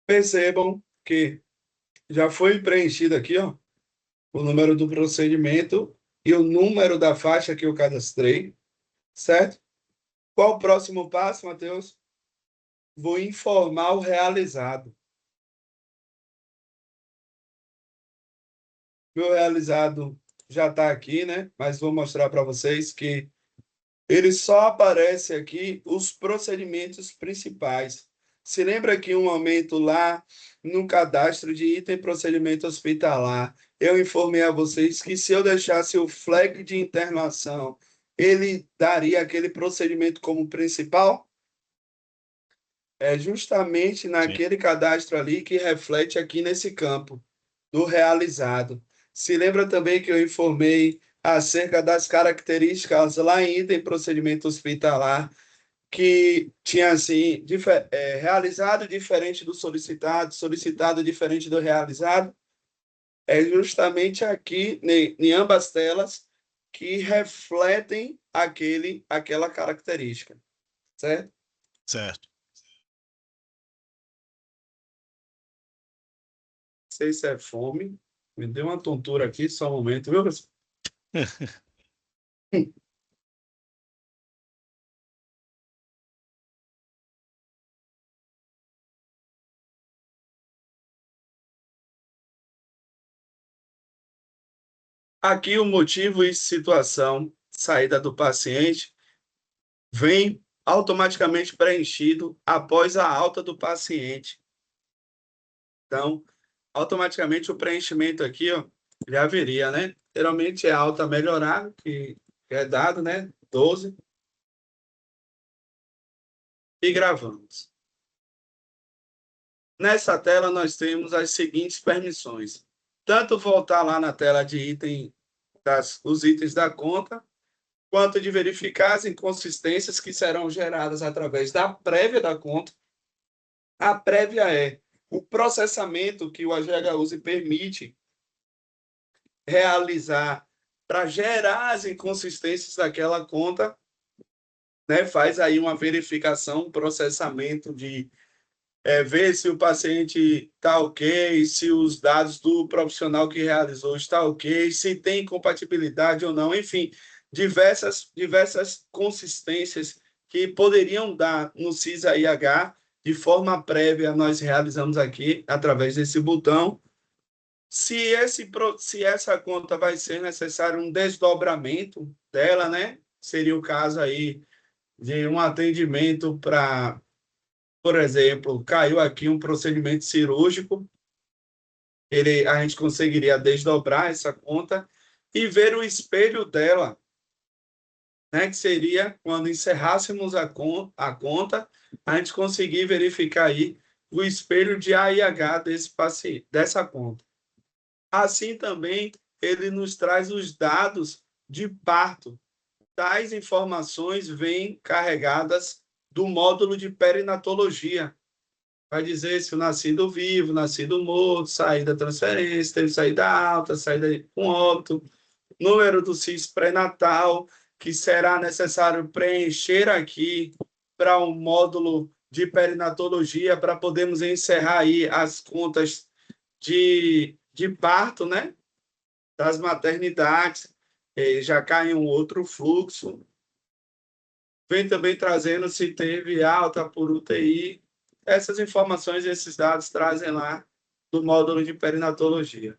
Percebam que já foi preenchido aqui, ó, o número do procedimento e o número da faixa que eu cadastrei, certo? Qual o próximo passo, Matheus? Vou informar o realizado. Meu realizado já está aqui, né? Mas vou mostrar para vocês que ele só aparece aqui os procedimentos principais. Se lembra que um momento lá no cadastro de item procedimento hospitalar, eu informei a vocês que se eu deixasse o flag de internação, ele daria aquele procedimento como principal? É justamente Sim. naquele cadastro ali que reflete aqui nesse campo do realizado. Se lembra também que eu informei acerca das características lá em item procedimento hospitalar, que tinha assim, realizado diferente do solicitado, solicitado diferente do realizado? É justamente aqui, em ambas telas, que refletem aquela característica, certo? Certo. Não sei se é fome. Me deu uma tontura aqui, só um momento, viu, pessoal? Aqui o motivo e situação, saída do paciente, vem automaticamente preenchido após a alta do paciente. Então, automaticamente o preenchimento aqui, ó, já viria, né? Geralmente é alta melhorada, que é dado, né? 12. E gravamos. Nessa tela, nós temos as seguintes permissões. Tanto voltar lá na tela de item, os itens da conta, quanto de verificar as inconsistências que serão geradas através da prévia da conta. A prévia é o processamento que o AGHUSE permite realizar para gerar as inconsistências daquela conta, né? Faz aí uma verificação, um processamento de ver se o paciente está ok, se os dados do profissional que realizou está ok, se tem compatibilidade ou não, enfim, diversas consistências que poderiam dar no CISA-IH de forma prévia, nós realizamos aqui através desse botão. Se essa conta vai ser necessário um desdobramento dela, né? Seria o caso aí de um atendimento para, por exemplo, caiu aqui um procedimento cirúrgico, a gente conseguiria desdobrar essa conta e ver o espelho dela, né? Que seria quando encerrássemos a conta, a gente conseguir verificar aí o espelho de AIH desse paciente, dessa conta. Assim também ele nos traz os dados de parto. Tais informações vêm carregadas do módulo de perinatologia. Vai dizer se o nascido vivo, nascido morto, saída da transferência, teve saída alta, saída com óbito, número do CIS pré-natal, que será necessário preencher aqui para o módulo de perinatologia, para podermos encerrar aí as contas de parto, né? Das maternidades, já cai em um outro fluxo. Vem também trazendo se teve alta por UTI. Essas informações, esses dados trazem lá do módulo de perinatologia.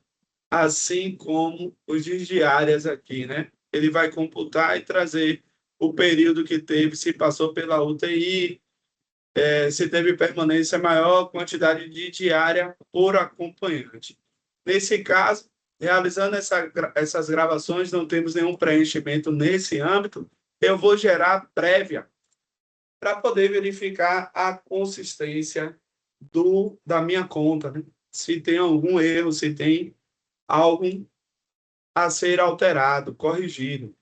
Assim como os de diárias aqui, né? Ele vai computar e trazer o período que teve, se passou pela UTI, se teve permanência maior, quantidade de diária por acompanhante. Nesse caso, realizando essas gravações, não temos nenhum preenchimento nesse âmbito, eu vou gerar prévia para poder verificar a consistência da minha conta, né? Se tem algum erro, se tem algo a ser alterado, corrigido.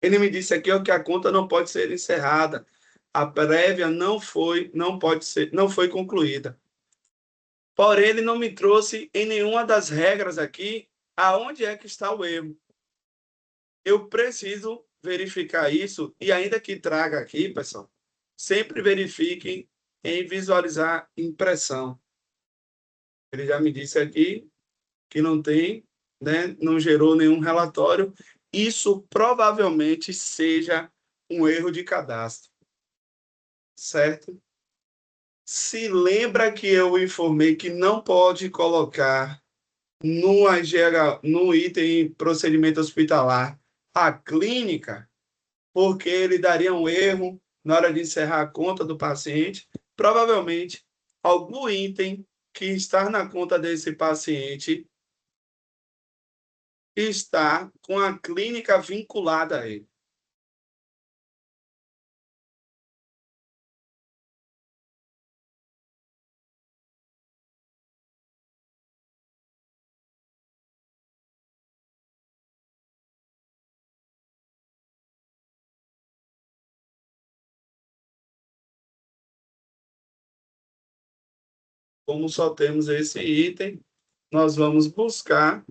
Ele me disse aqui ó, que a conta não pode ser encerrada. A prévia não foi concluída. Porém, ele não me trouxe em nenhuma das regras aqui aonde é que está o erro. Eu preciso verificar isso e ainda que traga aqui, pessoal, sempre verifiquem em visualizar impressão. Ele já me disse aqui que não tem, né, não gerou nenhum relatório. Isso provavelmente seja um erro de cadastro, certo? Se lembra que eu informei que não pode colocar no item procedimento hospitalar a clínica, porque ele daria um erro na hora de encerrar a conta do paciente. Provavelmente, algum item que está na conta desse paciente está com a clínica vinculada a ele. Como só temos esse item, nós vamos buscar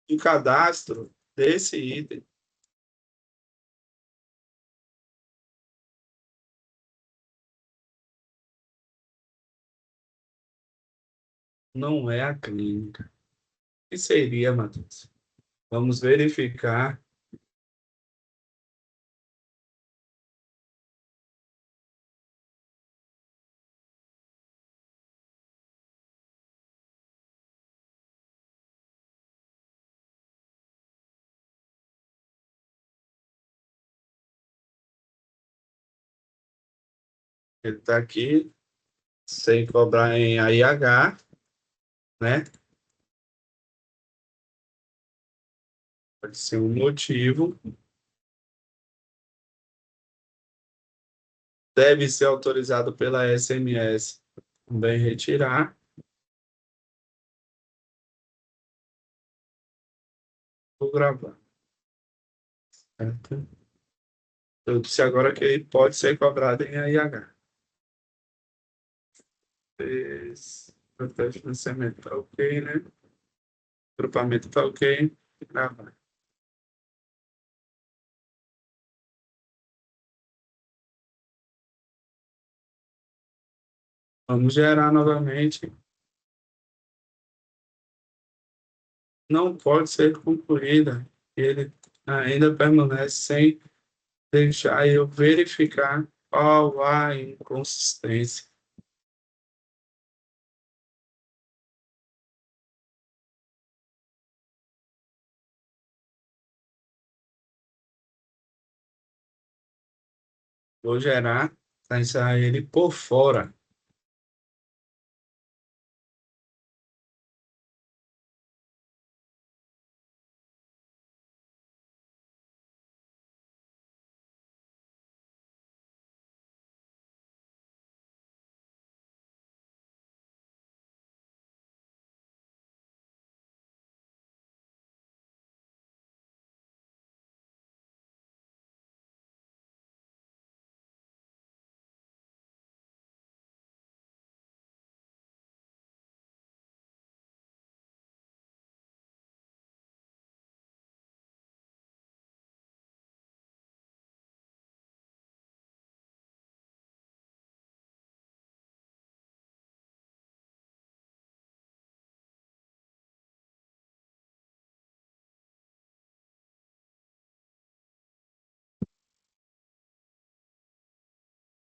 o cadastro desse item não é a clínica. O que seria, Matheus? Vamos verificar. Ele está aqui sem cobrar em AIH, né? Pode ser um motivo. Deve ser autorizado pela SMS. Também retirar. Vou gravar. Certo? Eu disse agora que ele pode ser cobrado em AIH. Estratégia de financiamento está ok, né? Grupamento está ok. Gravar. Vamos gerar novamente. Não pode ser concluída. Ele ainda permanece sem deixar eu verificar qual a inconsistência. Vou gerar, deixar ele por fora.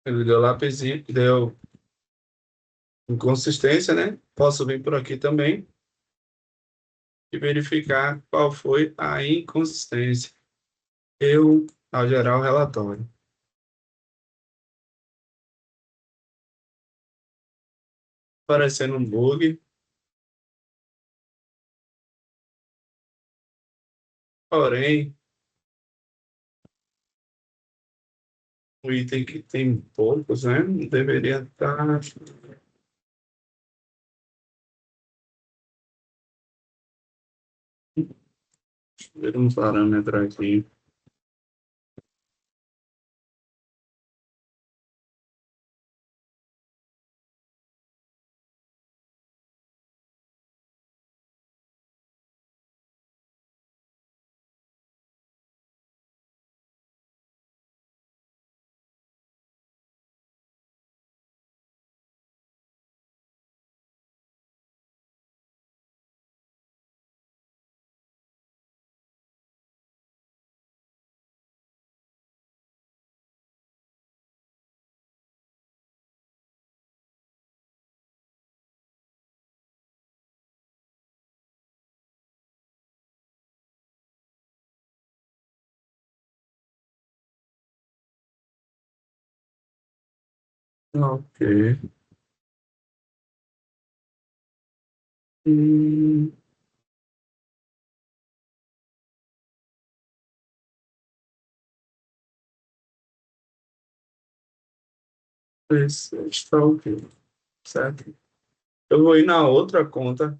Ele deu lapisinho, deu inconsistência, né? Posso vir por aqui também e verificar qual foi a inconsistência. Eu, ao gerar o relatório. Aparecendo um bug, porém, o item que tem poucos, né? Deveria estar. Ver um parâmetro aqui. Ok. Hum, esse está ok, certo? Eu vou ir na outra conta,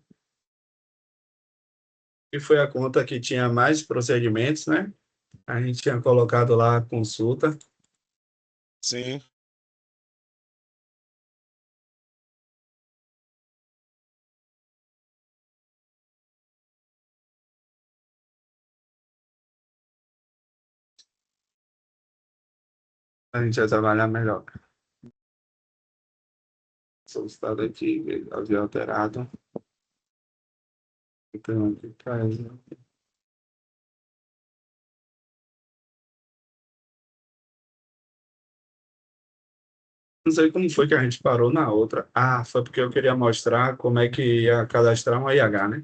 que foi a conta que tinha mais procedimentos, né? A gente tinha colocado lá a consulta. Sim. A gente vai trabalhar melhor. solicitado aqui, havia alterado. Então, aqui traz, né? Não sei como foi que a gente parou na outra. Ah, foi porque eu queria mostrar como é que ia cadastrar um IH, né?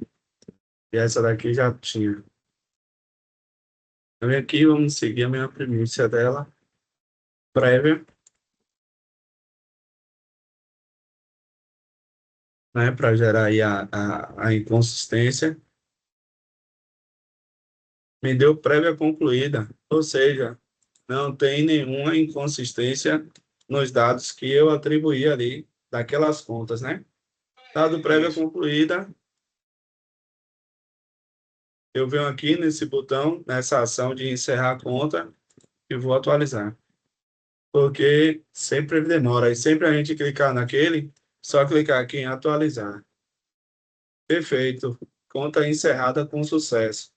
E essa daqui já tinha. Então, aqui vamos seguir a mesma premissa dela, prévia, né? Para gerar aí a inconsistência. Me deu prévia concluída, ou seja, não tem nenhuma inconsistência nos dados que eu atribuí ali daquelas contas, né? Dado prévia Isso. concluída, eu venho aqui nesse botão, nessa ação de encerrar a conta e vou atualizar. Porque sempre demora, e sempre a gente clicar naquele, só clicar aqui em atualizar. Perfeito. Conta encerrada com sucesso.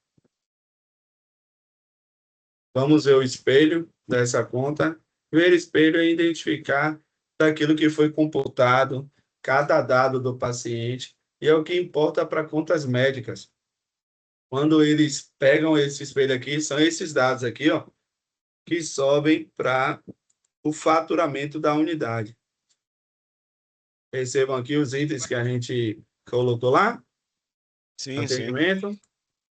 Vamos ver o espelho dessa conta. Ver espelho é identificar daquilo que foi computado, cada dado do paciente, e é o que importa para contas médicas. Quando eles pegam esse espelho aqui, são esses dados aqui, ó, que sobem para o faturamento da unidade. Percebam aqui os itens que a gente colocou lá. Sim, sim. Atendimento,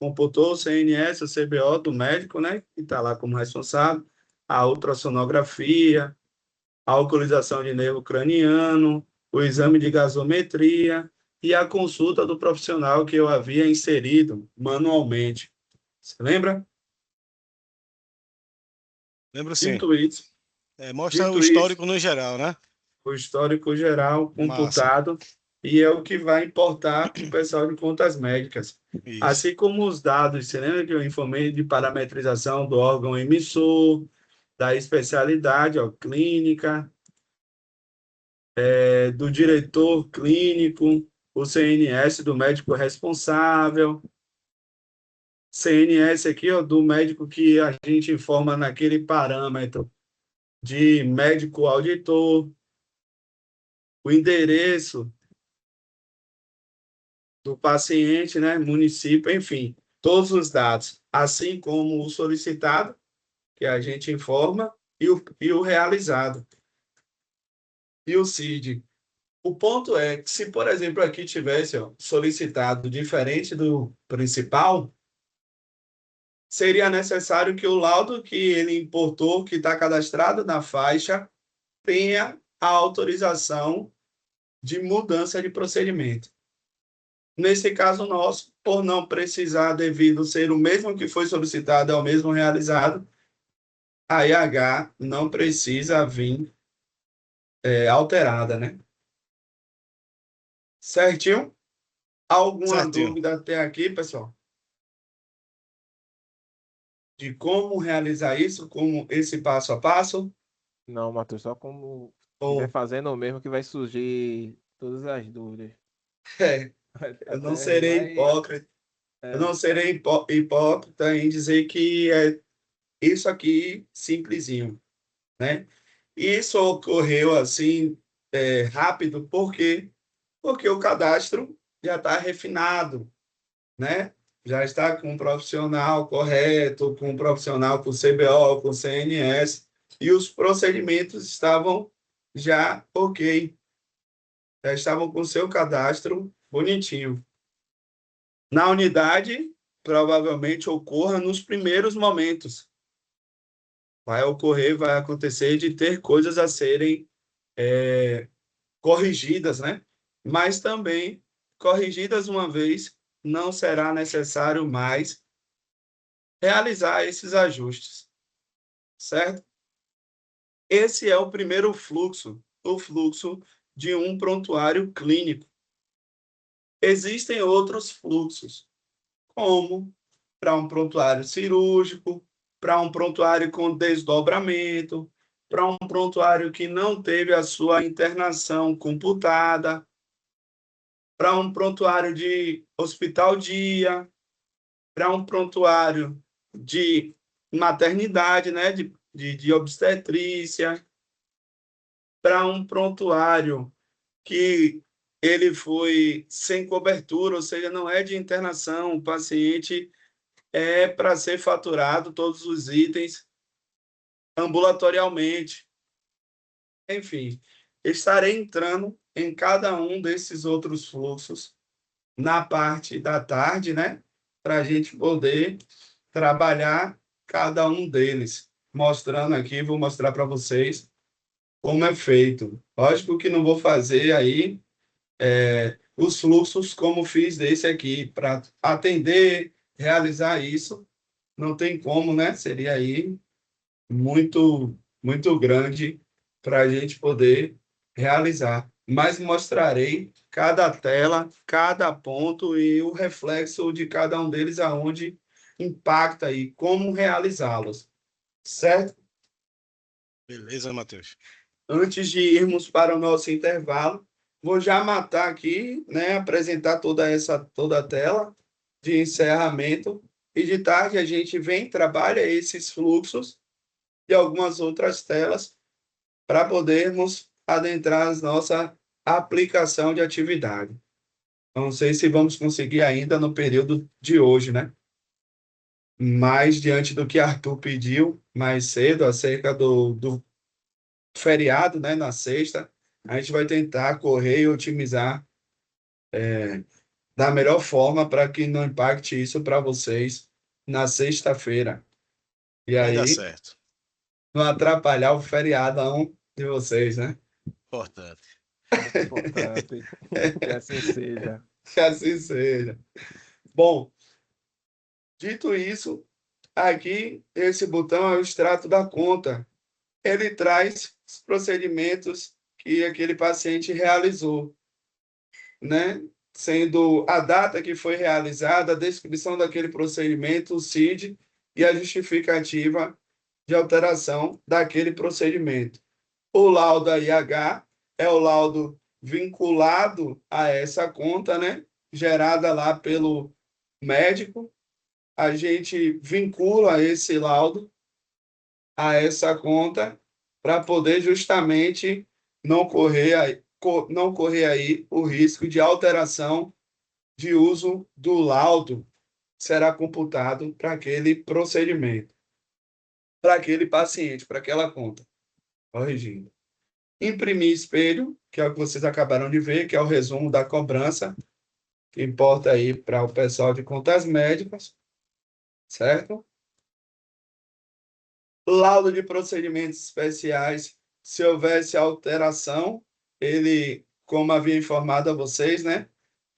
computou o CNS, o CBO do médico, né, que está lá como responsável, a ultrassonografia, a alcoolização de nervo craniano, o exame de gasometria e a consulta do profissional que eu havia inserido manualmente. Você lembra? Lembro sim. Dito isso, Mostra o dito isso, histórico no geral, né? o histórico geral Massa. computado e é o que vai importar para o pessoal de contas médicas. Isso. Assim como os dados, você lembra que eu informei de parametrização do órgão emissor, da especialidade, ó, clínica, do diretor clínico, o CNS do médico responsável, CNS aqui, ó, do médico que a gente informa naquele parâmetro de médico auditor, o endereço do paciente, né, município, enfim, todos os dados, assim como o solicitado, que a gente informa, e o realizado, e o CID. O ponto é que se, por exemplo, aqui tivesse ó, solicitado diferente do principal, seria necessário que o laudo que ele importou, que está cadastrado na faixa, tenha a autorização de mudança de procedimento. Nesse caso nosso, por não precisar, devido ser o mesmo que foi solicitado, é o mesmo realizado, a IH não precisa vir alterada, né? Certinho? Alguma Certinho. dúvida até aqui, pessoal? De como realizar isso, como esse passo a passo? Não, Matheus, só como estiver Ou, fazendo o mesmo que vai surgir todas as dúvidas. é, eu não Até serei vai. hipócrita, eu É, não serei hipócrita em dizer que é isso aqui simplesinho, né? Isso ocorreu assim rápido, por quê? Porque o cadastro já está refinado, né? Já está com um profissional correto, com um profissional com CBO, com CNS, e os procedimentos estavam já ok, já estavam com o seu cadastro bonitinho. Na unidade, provavelmente ocorra nos primeiros momentos. Vai ocorrer, vai acontecer de ter coisas a serem corrigidas, né? Mas também, corrigidas uma vez, não será necessário mais realizar esses ajustes, certo? Esse é o primeiro fluxo, o fluxo de um prontuário clínico. Existem outros fluxos, como para um prontuário cirúrgico, para um prontuário com desdobramento, para um prontuário que não teve a sua internação computada, para um prontuário de hospital-dia, para um prontuário de maternidade, né, de obstetrícia, para um prontuário que ele foi sem cobertura, ou seja, não é de internação, o paciente é para ser faturado todos os itens ambulatorialmente. Enfim, estarei entrando em cada um desses outros fluxos na parte da tarde, né? Para a gente poder trabalhar cada um deles. Mostrando aqui, vou mostrar para vocês como é feito. Lógico que não vou fazer aí os fluxos como fiz desse aqui, para atender, realizar isso, não tem como, né? Seria aí muito grande para a gente poder realizar. Mas mostrarei cada tela, cada ponto e o reflexo de cada um deles, aonde impacta e como realizá-los, certo? Beleza, Matheus. Antes de irmos para o nosso intervalo, vou já matar aqui, né, apresentar toda a tela de encerramento e de tarde a gente vem trabalha esses fluxos e algumas outras telas para podermos adentrar a nossa aplicação de atividade. Não sei se vamos conseguir ainda no período de hoje, né? Mas diante do que Arthur pediu mais cedo acerca do feriado, né, na sexta, a gente vai tentar correr e otimizar da melhor forma para que não impacte isso para vocês na sexta-feira. E Vai dar aí, certo. não atrapalhar o feriadão de vocês, né? Importante. Muito importante. Que assim seja. Que assim seja. Bom, dito isso, aqui esse botão é o extrato da conta. Ele traz os procedimentos que aquele paciente realizou, né? Sendo a data que foi realizada, a descrição daquele procedimento, o CID e a justificativa de alteração daquele procedimento. O laudo IH é o laudo vinculado a essa conta, né? Gerada lá pelo médico. A gente vincula esse laudo a essa conta para poder justamente não correr aí o risco de alteração de uso do laudo que será computado para aquele procedimento, para aquele paciente, para aquela conta. Corrigindo. Imprimir espelho, que é o que vocês acabaram de ver, que é o resumo da cobrança, que importa aí para o pessoal de contas médicas, certo? Laudo de procedimentos especiais, se houvesse alteração, ele, como havia informado a vocês, né,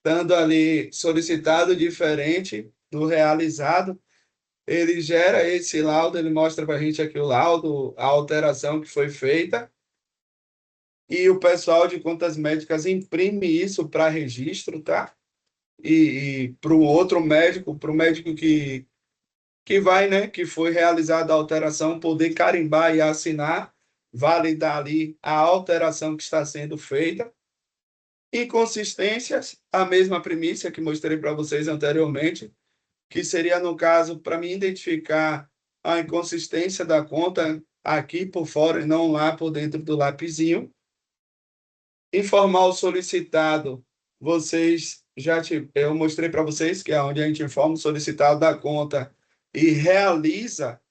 dando ali solicitado diferente do realizado, ele gera esse laudo, ele mostra para a gente aqui o laudo, a alteração que foi feita, e o pessoal de contas médicas imprime isso para registro, tá? E para o outro médico, para o médico que vai, né, que foi realizada a alteração, poder carimbar e assinar, validar ali a alteração que está sendo feita. Inconsistências, a mesma premissa que mostrei para vocês anteriormente, que seria, no caso, para mim identificar a inconsistência da conta aqui por fora e não lá por dentro do lapisinho. Informar o solicitado, eu mostrei para vocês que é onde a gente informa o solicitado da conta e realiza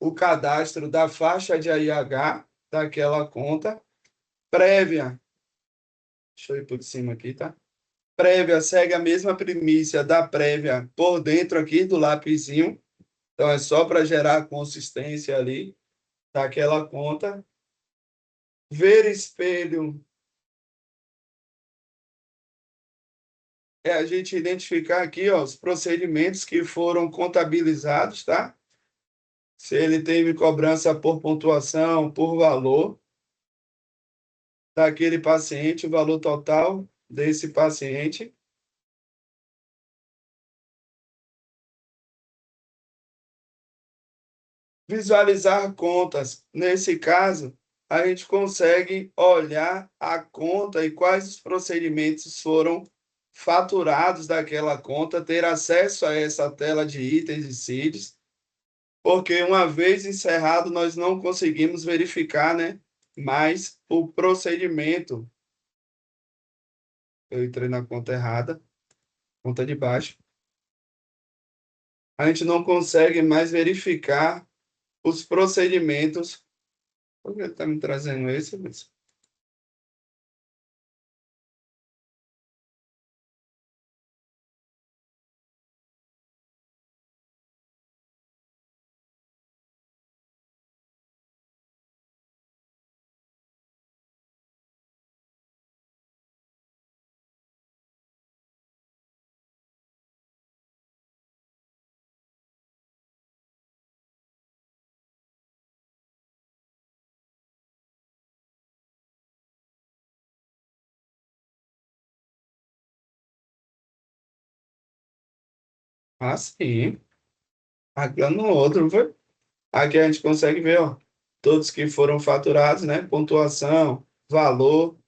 o cadastro da faixa de AIH daquela conta prévia. Deixa eu ir por cima aqui, tá? Prévia segue a mesma premissa da prévia por dentro aqui do lapisinho. Então é só para gerar consistência ali daquela conta. Ver espelho é a gente identificar aqui, ó, os procedimentos que foram contabilizados, tá? Se ele teve cobrança por pontuação, por valor daquele paciente, o valor total desse paciente. Visualizar contas. Nesse caso, a gente consegue olhar a conta e quais os procedimentos foram faturados daquela conta, ter acesso a essa tela de itens e CIDs, porque uma vez encerrado, nós não conseguimos verificar, né, mais o procedimento Eu entrei na conta errada, conta de baixo. A gente não consegue mais verificar os procedimentos. Por que está me trazendo esse, Luiz? Ah, sim. Aqui no outro, foi? Aqui a gente consegue ver, ó, todos que foram faturados, né? Pontuação, valor,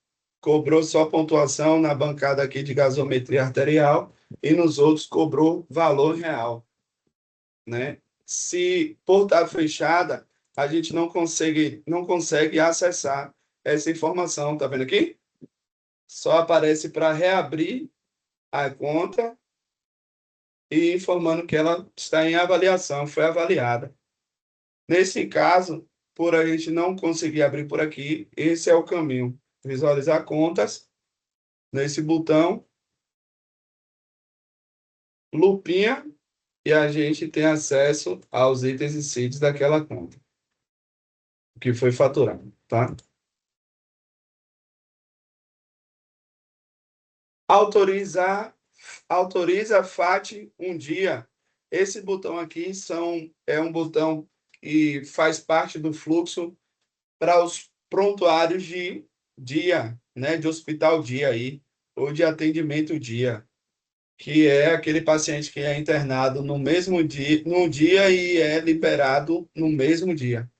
cobrou só pontuação na bancada aqui de gasometria arterial e nos outros cobrou valor real, né? Se por estar fechada, a gente não consegue acessar essa informação, tá vendo aqui? Só aparece para reabrir a conta e informando que ela está em avaliação, foi avaliada. Nesse caso, por a gente não conseguir abrir por aqui, esse é o caminho. Visualizar contas, nesse botão, lupinha, e a gente tem acesso aos itens e CIDs daquela conta, que foi faturado, tá? Autoriza FAT um dia. Esse botão aqui é um botão que faz parte do fluxo para os prontuários de dia, né, de hospital dia aí, ou de atendimento dia, que é aquele paciente que é internado no mesmo dia, num dia e é liberado no mesmo dia,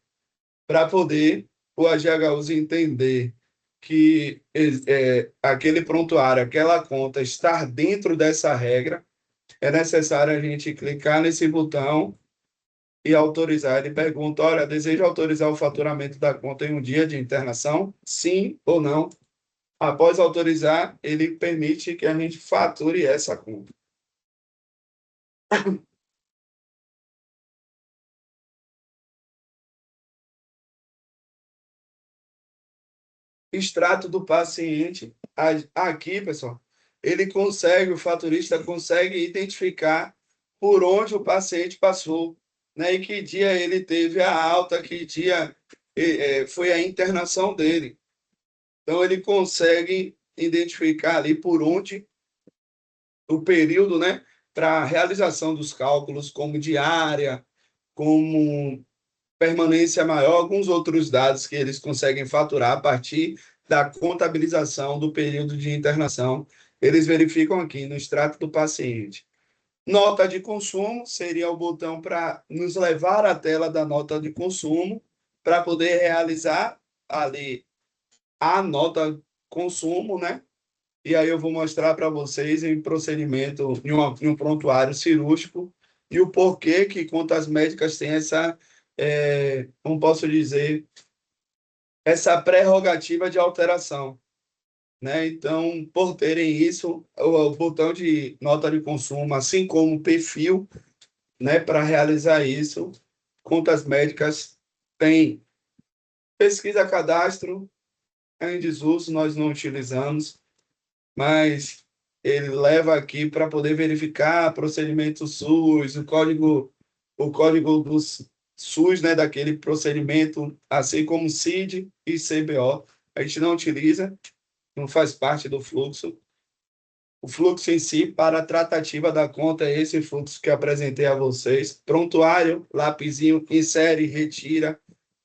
para poder o AGHUS entender que aquele prontuário, aquela conta estar dentro dessa regra, é necessário a gente clicar nesse botão e autorizar. Ele pergunta: olha, deseja autorizar o faturamento da conta em um dia de internação? Sim ou não? Após autorizar, ele permite que a gente fature essa conta. Extrato do paciente. Aqui, pessoal, o faturista consegue identificar por onde o paciente passou, né? E que dia ele teve a alta, que dia foi a internação dele. Então, ele consegue identificar ali por onde o período, né, para a realização dos cálculos, como diária, como permanência maior, alguns outros dados que eles conseguem faturar a partir da contabilização do período de internação. Eles verificam aqui no extrato do paciente. Nota de consumo seria o botão para nos levar à tela da nota de consumo, para poder realizar ali a nota consumo, né? E aí eu vou mostrar para vocês em procedimento, em um prontuário cirúrgico, e o porquê que contas médicas têm essa, como posso dizer, essa prerrogativa de alteração, né? Então, por terem isso, o botão de nota de consumo, assim como o perfil, né, para realizar isso, contas médicas têm pesquisa cadastro, é em desuso, nós não utilizamos, mas ele leva aqui para poder verificar procedimento SUS, o código do SUS, né, daquele procedimento, assim como CID e CBO. A gente não utiliza, não faz parte do fluxo. O fluxo em si, para a tratativa da conta, é esse fluxo que apresentei a vocês. Prontuário, lapisinho, insere, retira,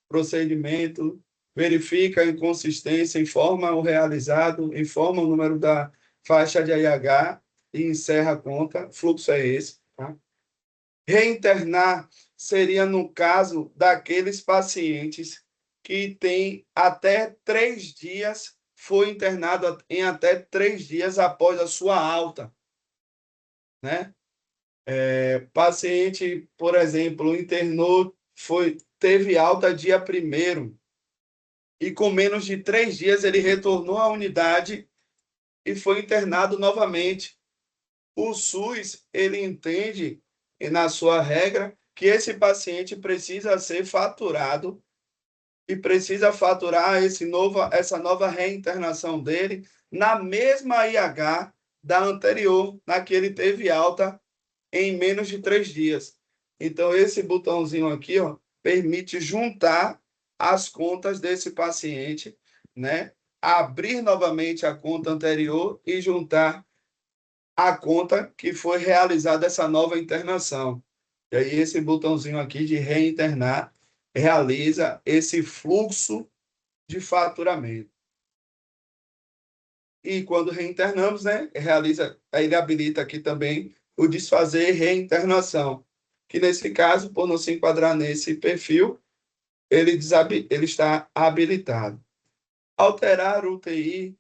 procedimento, verifica a inconsistência, informa o realizado, informa o número da faixa de IH e encerra a conta. Fluxo é esse. Tá? Reinternar seria no caso daqueles pacientes que têm até 3 dias, foi internado em até 3 dias após a sua alta. Né? Paciente, por exemplo, internou, teve alta dia 1º, e com menos de 3 dias ele retornou à unidade e foi internado novamente. O SUS, ele entende, na sua regra, que esse paciente precisa ser faturado e precisa faturar essa nova reinternação dele na mesma IH da anterior, na que ele teve alta em menos de 3 dias. Então, esse botãozinho aqui, ó, permite juntar as contas desse paciente, né? Abrir novamente a conta anterior e juntar a conta que foi realizada essa nova internação. E aí, esse botãozinho aqui de reinternar realiza esse fluxo de faturamento. E quando reinternamos, né, ele habilita aqui também o desfazer reinternação, que nesse caso, por não se enquadrar nesse perfil, ele está habilitado. Alterar o UTI,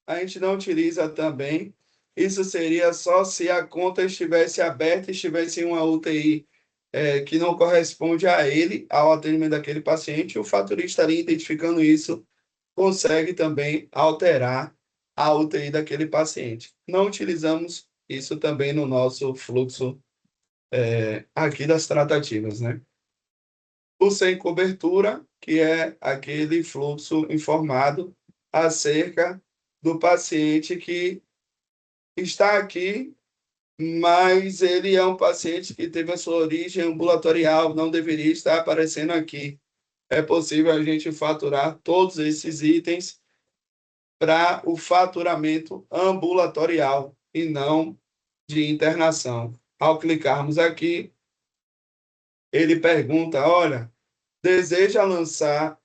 a gente não utiliza também. Isso seria só se a conta estivesse aberta e estivesse em uma UTI que não corresponde a ele, ao atendimento daquele paciente, o faturista ali identificando isso, consegue também alterar a UTI daquele paciente. Não utilizamos isso também no nosso fluxo aqui das tratativas, né? O sem cobertura, que é aquele fluxo informado acerca do paciente que está aqui, mas ele é um paciente que teve a sua origem ambulatorial, não deveria estar aparecendo aqui. É possível a gente faturar todos esses itens para o faturamento ambulatorial e não de internação. Ao clicarmos aqui, ele pergunta, olha, deseja lançar...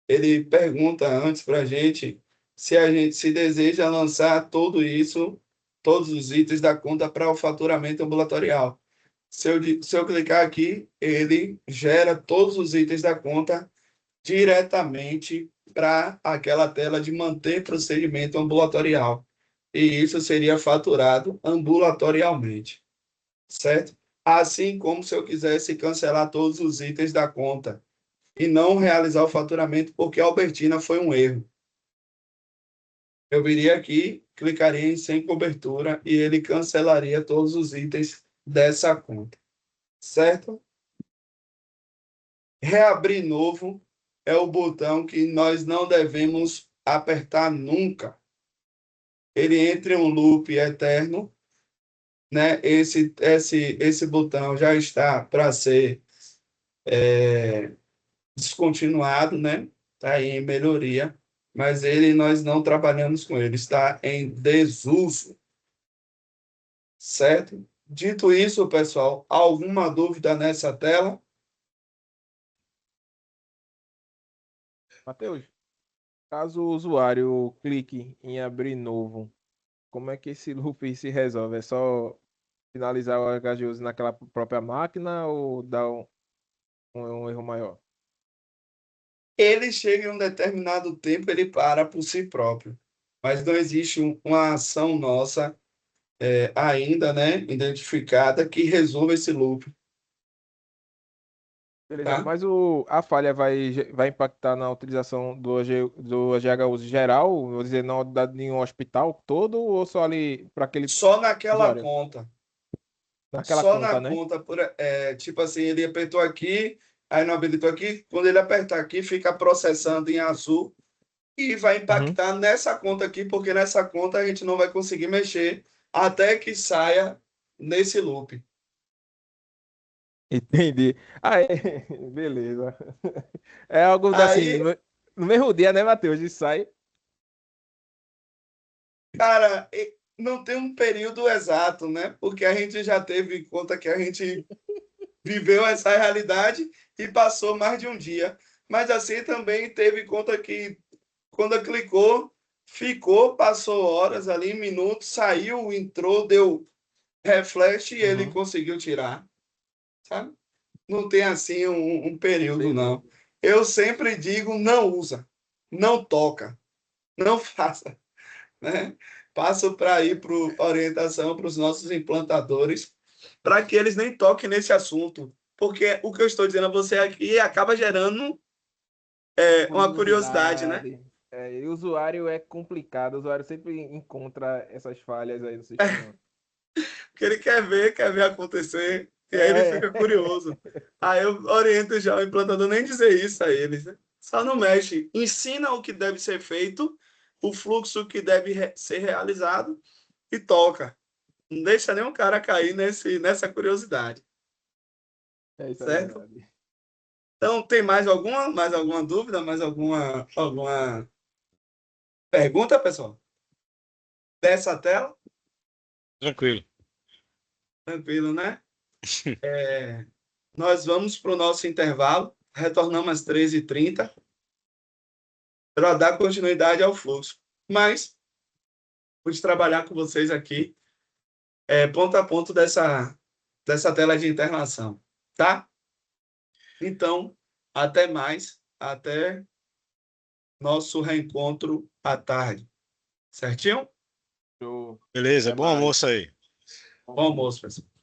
Ele pergunta antes para a gente se deseja lançar tudo isso, todos os itens da conta para o faturamento ambulatorial. Se eu clicar aqui, ele gera todos os itens da conta diretamente para aquela tela de manter procedimento ambulatorial. E isso seria faturado ambulatorialmente, certo? Assim como se eu quisesse cancelar todos os itens da conta e não realizar o faturamento porque a Albertina foi um erro. Eu viria aqui, clicaria em sem cobertura e ele cancelaria todos os itens dessa conta, certo? Reabrir novo é o botão que nós não devemos apertar nunca. Ele entra em um loop eterno, né? Esse botão já está para ser descontinuado, né? Está aí em melhoria, mas nós não trabalhamos com ele, está em desuso, certo? Dito isso, pessoal, alguma dúvida nessa tela? Matheus, caso o usuário clique em abrir novo, como é que esse loop se resolve? É só finalizar o HGUS naquela própria máquina ou dá um erro maior? Ele chega em um determinado tempo, ele para por si próprio, mas não existe uma ação nossa ainda, né, identificada que resolva esse loop, Beleza, tá? mas a falha vai impactar na utilização do HGUS geral, vou dizer, na unidade de um hospital todo ou só ali para aquele Só naquela usuário? conta. Naquela Só conta, na né? conta, tipo assim, ele apertou aqui, aí não habilitou aqui, quando ele apertar aqui, fica processando em azul e vai Uhum. impactar nessa conta aqui, porque nessa conta a gente não vai conseguir mexer até que saia nesse loop. Entendi. Ah, é. Beleza. É algo assim, Aí, no mesmo dia, né, Matheus? Isso sai. cara, não tem um período exato, né? Porque a gente já teve conta que a gente viveu essa realidade e passou mais de um dia. Mas assim também teve conta que, quando clicou, ficou, passou horas ali, minutos, saiu, entrou, deu refresh e ele Uhum. conseguiu tirar, sabe? Não tem assim um período, não. Beleza. Eu sempre digo, não usa, não toca, não faça, né? Passo para ir para orientação para os nossos implantadores, para que eles nem toquem nesse assunto, porque o que eu estou dizendo a você aqui acaba gerando É uma curiosidade, né? E o usuário é complicado, o usuário sempre encontra essas falhas aí no sistema. Que ele quer ver acontecer, e aí ele É, fica curioso. Aí eu oriento já o implantador nem dizer isso a eles, né? Só não mexe. Ensina o que deve ser feito, o fluxo que deve ser realizado e toca. Não deixa nenhum cara cair nessa curiosidade, isso é certo? verdade. Então, tem mais alguma dúvida, alguma pergunta, pessoal? Dessa tela? Tranquilo. Tranquilo, né? Nós vamos para o nosso intervalo, retornamos às 13h30 para dar continuidade ao fluxo. Mas, pude trabalhar com vocês aqui, ponto a ponto dessa tela de internação, tá? Então, até mais, até nosso reencontro à tarde, certinho? Show. Beleza, Até bom mais. almoço aí. Bom almoço, pessoal.